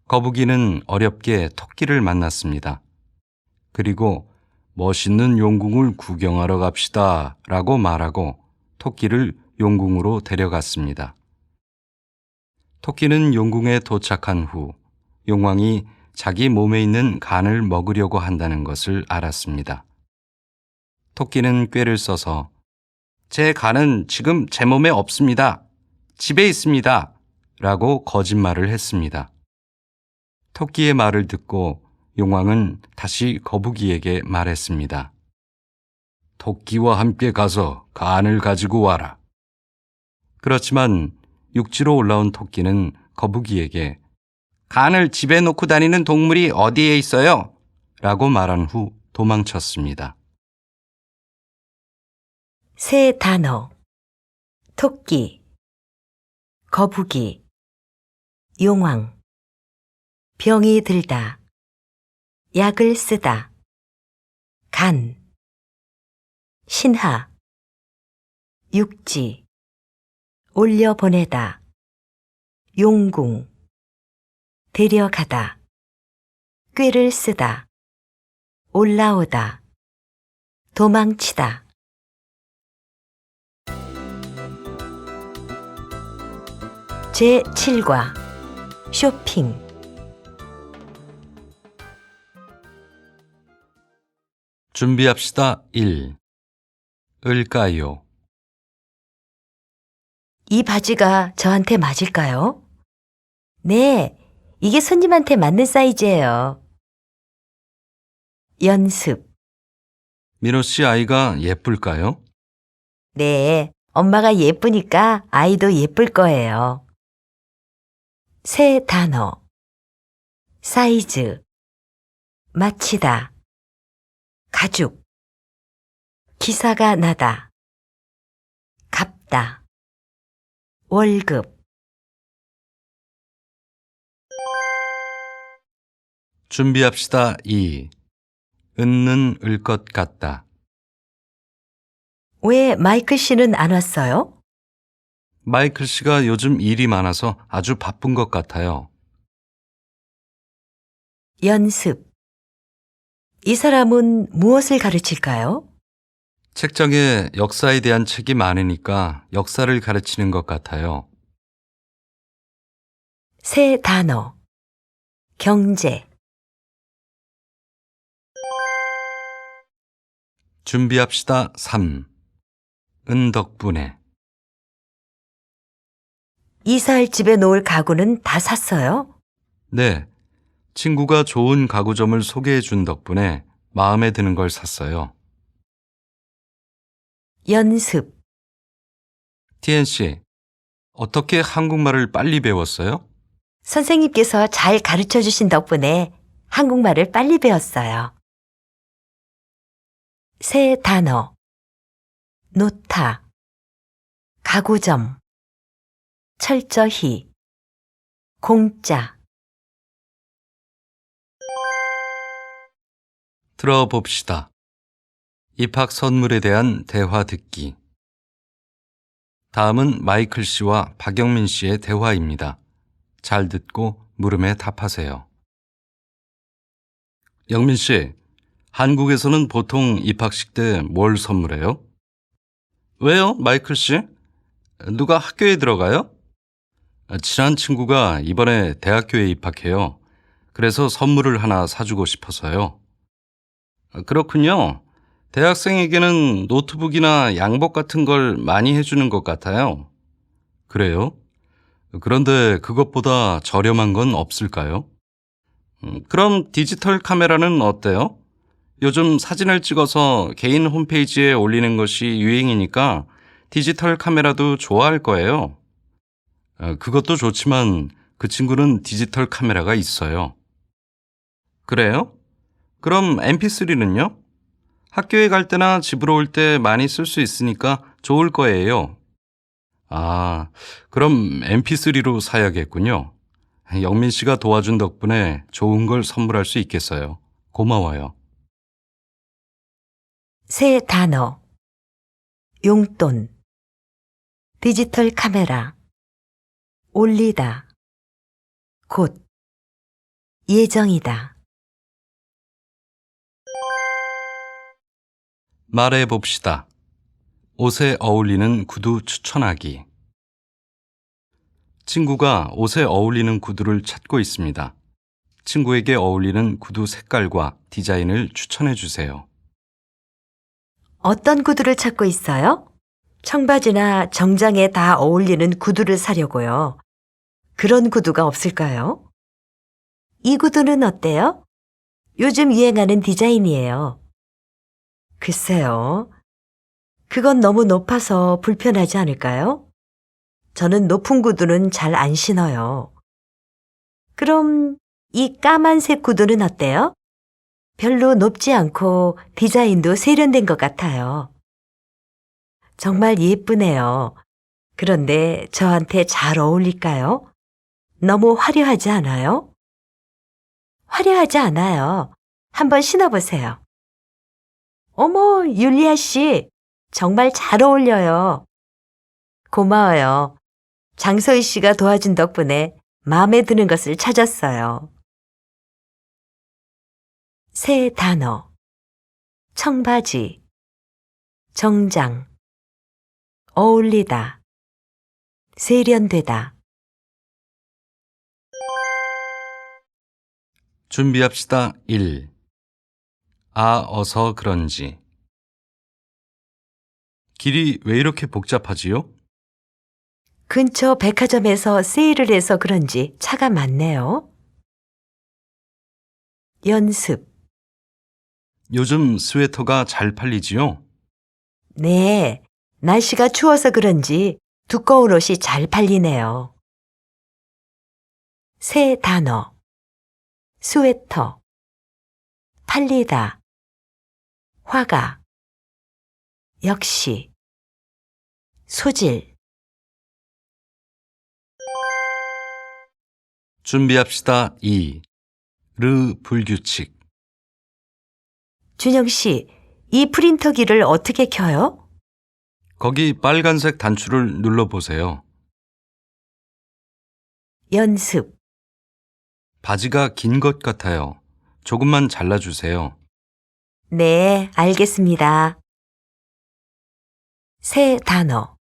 거북이는 어렵게 토끼를 만났습니다. 그리고 멋있는 용궁을 구경하러 갑시다 라고 말하고 토끼를 용궁으로 데려갔습니다. 토끼는 용궁에 도착한 후 용왕이 자기 몸에 있는 간을 먹으려고 한다는 것을 알았습니다. 토끼는 꾀를 써서 제 간은 지금 제 몸에 없습니다. 집에 있습니다. 라고 거짓말을 했습니다. 토끼의 말을 듣고 용왕은 다시 거북이에게 말했습니다. 토끼와 함께 가서 간을 가지고 와라. 그렇지만 육지로 올라온 토끼는 거북이에게 간을 집에 놓고 다니는 동물이 어디에 있어요? 라고 말한 후 도망쳤습니다. 새 단어. 토끼, 거북이, 용왕. 병이 들다, 약을 쓰다, 간, 신하, 육지, 올려보내다, 용궁, 데려가다, 꾀를 쓰다, 올라오다, 도망치다. 제7과 쇼핑. 준비합시다. 1. 을까요? 이 바지가 저한테 맞을까요? 네, 이게 손님한테 맞는 사이즈예요. 연습. 민호 씨 아이가 예쁠까요? 네, 엄마가 예쁘니까 아이도 예쁠 거예요. 새 단어. 사이즈. 마치다. 가죽. 기사가 나다. 갚다. 월급. 준비합시다. 2. 은는 을 것 같다. 왜 마이클 씨는 안 왔어요? 마이클 씨가 요즘 일이 많아서 아주 바쁜 것 같아요. 연습. 이 사람은 무엇을 가르칠까요? 책장에 역사에 대한 책이 많으니까 역사를 가르치는 것 같아요. 새 단어. 경제. 준비합시다. 3. 은 덕분에. 이사할 집에 놓을 가구는 다 샀어요? 네, 친구가 좋은 가구점을 소개해 준 덕분에 마음에 드는 걸 샀어요. 연습. TNC, 어떻게 한국말을 빨리 배웠어요? 선생님께서 잘 가르쳐 주신 덕분에 한국말을 빨리 배웠어요. 새 단어. 놓다. 가구점. 철저히. 공짜. 들어봅시다. 입학 선물에 대한 대화 듣기. 다음은 마이클 씨와 박영민 씨의 대화입니다. 잘 듣고 물음에 답하세요. 영민 씨, 한국에서는 보통 입학식 때 뭘 선물해요? 왜요, 마이클 씨? 누가 학교에 들어가요? 친한 친구가 이번에 대학교에 입학해요. 그래서 선물을 하나 사주고 싶어서요. 그렇군요. 대학생에게는 노트북이나 양복 같은 걸 많이 해주는 것 같아요. 그래요? 그런데 그것보다 저렴한 건 없을까요? 그럼 디지털 카메라는 어때요? 요즘 사진을 찍어서 개인 홈페이지에 올리는 것이 유행이니까 디지털 카메라도 좋아할 거예요. 그것도 좋지만 그 친구는 디지털 카메라가 있어요. 그래요? 그럼 MP3는요? 학교에 갈 때나 집으로 올 때 많이 쓸 수 있으니까 좋을 거예요. 아, 그럼 MP3로 사야겠군요. 영민 씨가 도와준 덕분에 좋은 걸 선물할 수 있겠어요. 고마워요. 새 단어. 용돈. 디지털 카메라. 올리다. 곧. 예정이다. 말해 봅시다. 옷에 어울리는 구두 추천하기. 친구가 옷에 어울리는 구두를 찾고 있습니다. 친구에게 어울리는 구두 색깔과 디자인을 추천해 주세요. 어떤 구두를 찾고 있어요? 청바지나 정장에 다 어울리는 구두를 사려고요. 그런 구두가 없을까요? 이 구두는 어때요? 요즘 유행하는 디자인이에요. 글쎄요. 그건 너무 높아서 불편하지 않을까요? 저는 높은 구두는 잘 안 신어요. 그럼 이 까만색 구두는 어때요? 별로 높지 않고 디자인도 세련된 것 같아요. 정말 예쁘네요. 그런데 저한테 잘 어울릴까요? 너무 화려하지 않아요? 화려하지 않아요. 한번 신어보세요. 어머, 율리아 씨. 정말 잘 어울려요. 고마워요. 장소희 씨가 도와준 덕분에 마음에 드는 것을 찾았어요. 새 단어. 청바지. 정장. 어울리다. 세련되다. 준비합시다. 1. 어서 그런지. 길이 왜 이렇게 복잡하지요? 근처 백화점에서 세일을 해서 그런지 차가 많네요. 연습. 요즘 스웨터가 잘 팔리지요? 네, 날씨가 추워서 그런지 두꺼운 옷이 잘 팔리네요. 새 단어. 스웨터. 팔리다. 화가. 역시. 소질. 준비합시다. 2. 불규칙. 준영 씨, 이 프린터기를 어떻게 켜요? 거기 빨간색 단추를 눌러보세요. 연습. 바지가 긴 것 같아요. 조금만 잘라주세요. 네, 알겠습니다. 새 단어.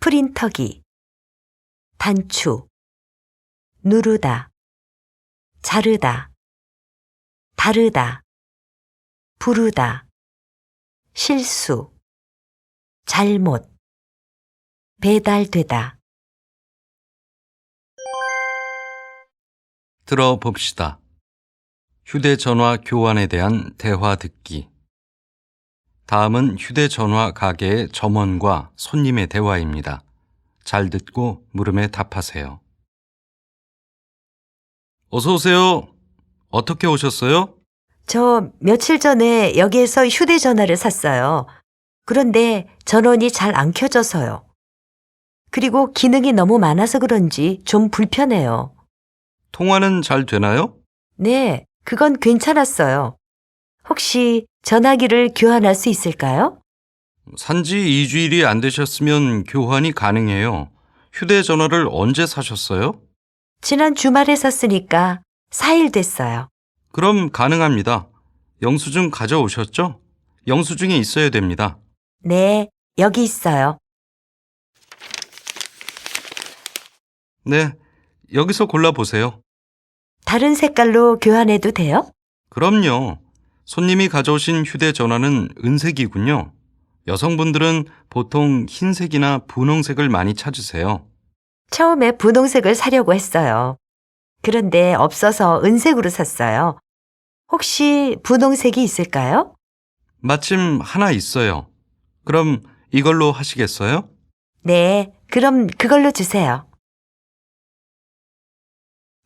프린터기. 단추. 누르다. 자르다. 다르다. 부르다. 실수. 잘못. 배달되다. 들어봅시다. 휴대전화 교환에 대한 대화 듣기. 다음은 휴대전화 가게의 점원과 손님의 대화입니다. 잘 듣고 물음에 답하세요. 어서 오세요. 어떻게 오셨어요? 저 며칠 전에 여기에서 휴대전화를 샀어요. 그런데 전원이 잘 안 켜져서요. 그리고 기능이 너무 많아서 그런지 좀 불편해요. 통화는 잘 되나요? 네, 그건 괜찮았어요. 혹시 전화기를 교환할 수 있을까요? 산지 2주일이 안 되셨으면 교환이 가능해요. 휴대전화를 언제 사셨어요? 지난 주말에 샀으니까 4일 됐어요. 그럼 가능합니다. 영수증 가져오셨죠? 영수증이 있어야 됩니다. 네, 여기 있어요. 네, 여기서 골라보세요. 다른 색깔로 교환해도 돼요? 그럼요. 손님이 가져오신 휴대전화는 은색이군요. 여성분들은 보통 흰색이나 분홍색을 많이 찾으세요. 처음에 분홍색을 사려고 했어요. 그런데 없어서 은색으로 샀어요. 혹시 분홍색이 있을까요? 마침 하나 있어요. 그럼 이걸로 하시겠어요? 네, 그럼 그걸로 주세요.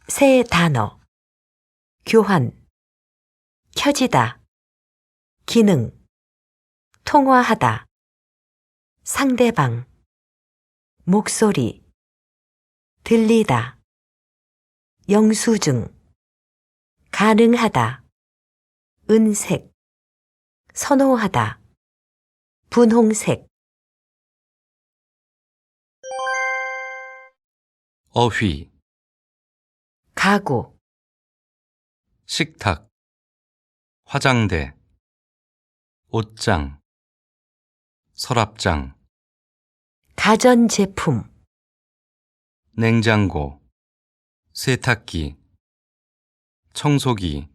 새 단어. 교환, 켜지다, 기능, 통화하다, 상대방, 목소리, 들리다, 영수증, 가능하다, 은색, 선호하다, 분홍색, 어휘, 가구, 식탁, 화장대, 옷장, 서랍장, 가전제품, 냉장고, 세탁기, 청소기,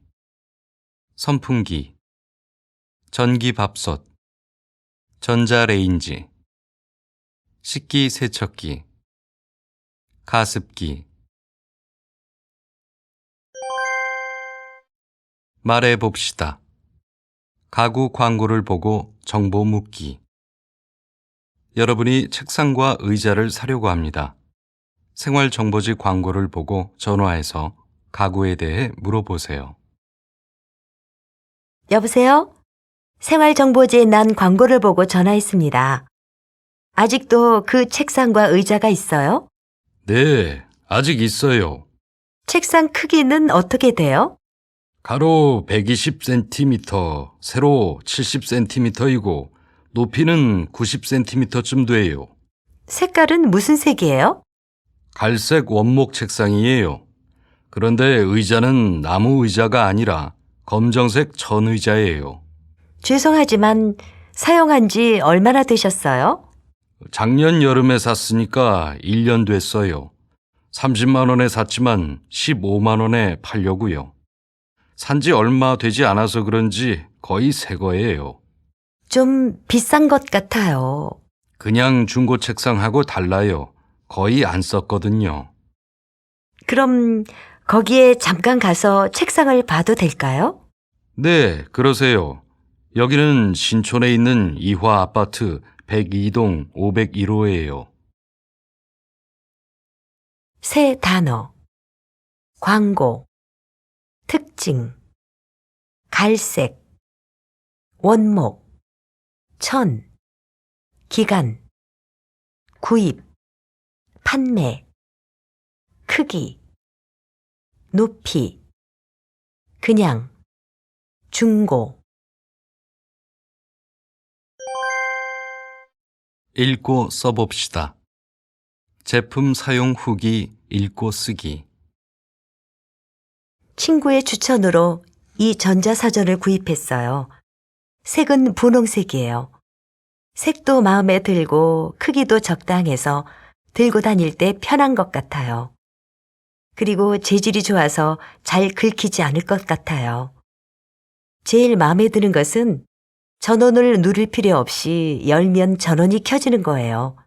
선풍기, 전기밥솥, 전자레인지, 식기세척기, 가습기. 말해봅시다. 가구 광고를 보고 정보 묻기. 여러분이 책상과 의자를 사려고 합니다. 생활정보지 광고를 보고 전화해서 가구에 대해 물어보세요. 여보세요? 생활정보지에 난 광고를 보고 전화했습니다. 아직도 그 책상과 의자가 있어요? 네, 아직 있어요. 책상 크기는 어떻게 돼요? 가로 120cm, 세로 70cm이고 높이는 90cm쯤 돼요. 색깔은 무슨 색이에요? 갈색 원목 책상이에요. 그런데 의자는 나무 의자가 아니라 검정색 천의자예요. 죄송하지만 사용한 지 얼마나 되셨어요? 작년 여름에 샀으니까 1년 됐어요. 30만 원에 샀지만 15만 원에 팔려고요. 산지 얼마 되지 않아서 그런지 거의 새 거예요. 좀 비싼 것 같아요. 그냥 중고 책상하고 달라요. 거의 안 썼거든요. 그럼 거기에 잠깐 가서 책상을 봐도 될까요? 네, 그러세요. 여기는 신촌에 있는 이화 아파트 102동 501호예요. 새 단어. 광고, 특징, 갈색, 원목, 천, 기간, 구입, 판매, 크기, 높이, 그냥, 중고. 읽고 써봅시다. 제품 사용 후기 읽고 쓰기. 친구의 추천으로 이 전자사전을 구입했어요. 색은 분홍색이에요. 색도 마음에 들고 크기도 적당해서 들고 다닐 때 편한 것 같아요. 그리고 재질이 좋아서 잘 긁히지 않을 것 같아요. 제일 마음에 드는 것은 전원을 누를 필요 없이 열면 전원이 켜지는 거예요.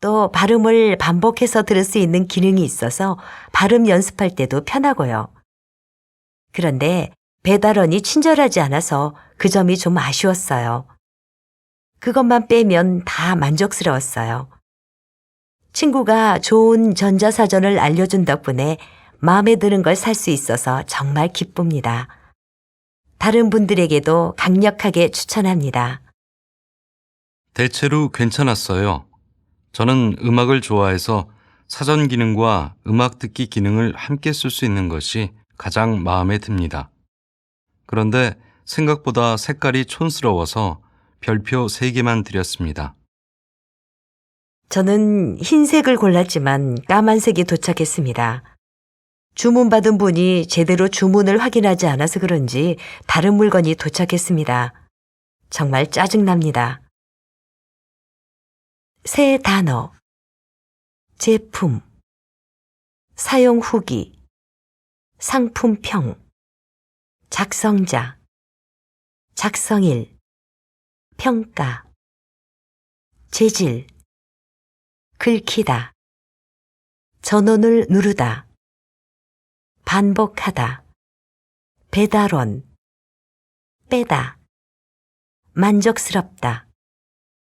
또 발음을 반복해서 들을 수 있는 기능이 있어서 발음 연습할 때도 편하고요. 그런데 배달원이 친절하지 않아서 그 점이 좀 아쉬웠어요. 그것만 빼면 다 만족스러웠어요. 친구가 좋은 전자사전을 알려준 덕분에 마음에 드는 걸 살 수 있어서 정말 기쁩니다. 다른 분들에게도 강력하게 추천합니다. 대체로 괜찮았어요. 저는 음악을 좋아해서 사전 기능과 음악 듣기 기능을 함께 쓸 수 있는 것이 가장 마음에 듭니다. 그런데 생각보다 색깔이 촌스러워서 별표 3개만 드렸습니다. 저는 흰색을 골랐지만 까만색이 도착했습니다. 주문받은 분이 제대로 주문을 확인하지 않아서 그런지 다른 물건이 도착했습니다. 정말 짜증납니다. 새 단어, 제품, 사용 후기, 상품평, 작성자, 작성일, 평가, 재질, 긁히다, 전원을 누르다, 반복하다, 배달원, 빼다, 만족스럽다,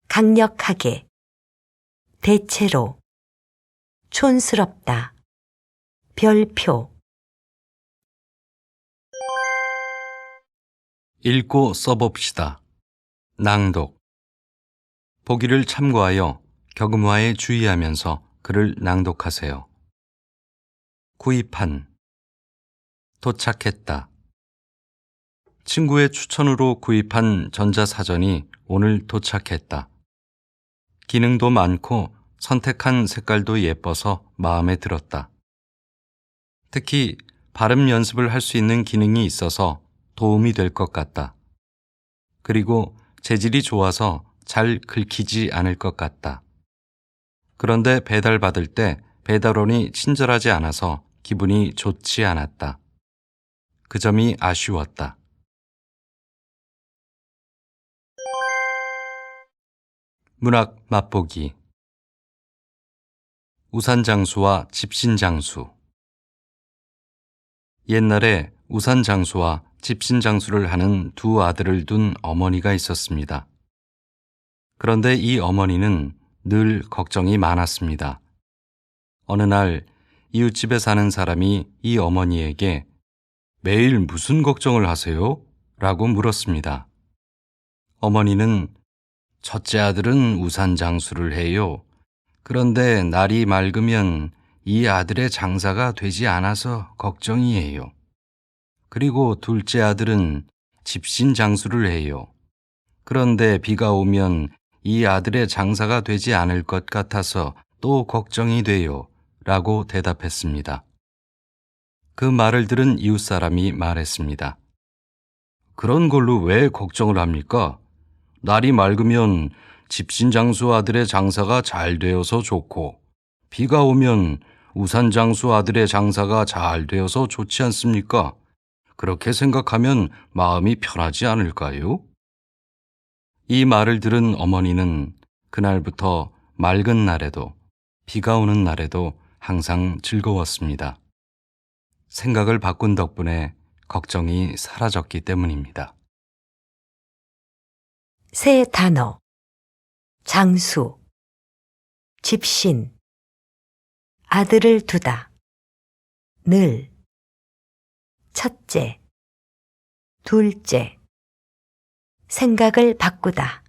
강력하게, 대체로, 촌스럽다, 별표. 읽고 써봅시다. 낭독. 보기를 참고하여 격음화에 주의하면서 글을 낭독하세요. 구입한, 도착했다. 친구의 추천으로 구입한 전자사전이 오늘 도착했다. 기능도 많고 선택한 색깔도 예뻐서 마음에 들었다. 특히 발음 연습을 할 수 있는 기능이 있어서 도움이 될 것 같다. 그리고 재질이 좋아서 잘 긁히지 않을 것 같다. 그런데 배달받을 때 배달원이 친절하지 않아서 기분이 좋지 않았다. 그 점이 아쉬웠다. 문학 맛보기. 우산장수와 집신장수. 옛날에 우산장수와 집신장수를 하는 두 아들을 둔 어머니가 있었습니다. 그런데 이 어머니는 늘 걱정이 많았습니다. 어느 날 이웃집에 사는 사람이 이 어머니에게 매일 무슨 걱정을 하세요? 라고 물었습니다. 어머니는 첫째 아들은 우산장수를 해요. 그런데 날이 맑으면 이 아들의 장사가 되지 않아서 걱정이에요. 그리고 둘째 아들은 집신장수를 해요. 그런데 비가 오면 이 아들의 장사가 되지 않을 것 같아서 또 걱정이 돼요. 라고 대답했습니다. 그 말을 들은 이웃 사람이 말했습니다. 그런 걸로 왜 걱정을 합니까? 날이 맑으면 집신장수 아들의 장사가 잘 되어서 좋고, 비가 오면 우산장수 아들의 장사가 잘 되어서 좋지 않습니까? 그렇게 생각하면 마음이 편하지 않을까요? 이 말을 들은 어머니는 그날부터 맑은 날에도 비가 오는 날에도 항상 즐거웠습니다. 생각을 바꾼 덕분에 걱정이 사라졌기 때문입니다. 새 단어. 장수, 집신, 아들을 두다, 늘, 첫째, 둘째, 생각을 바꾸다.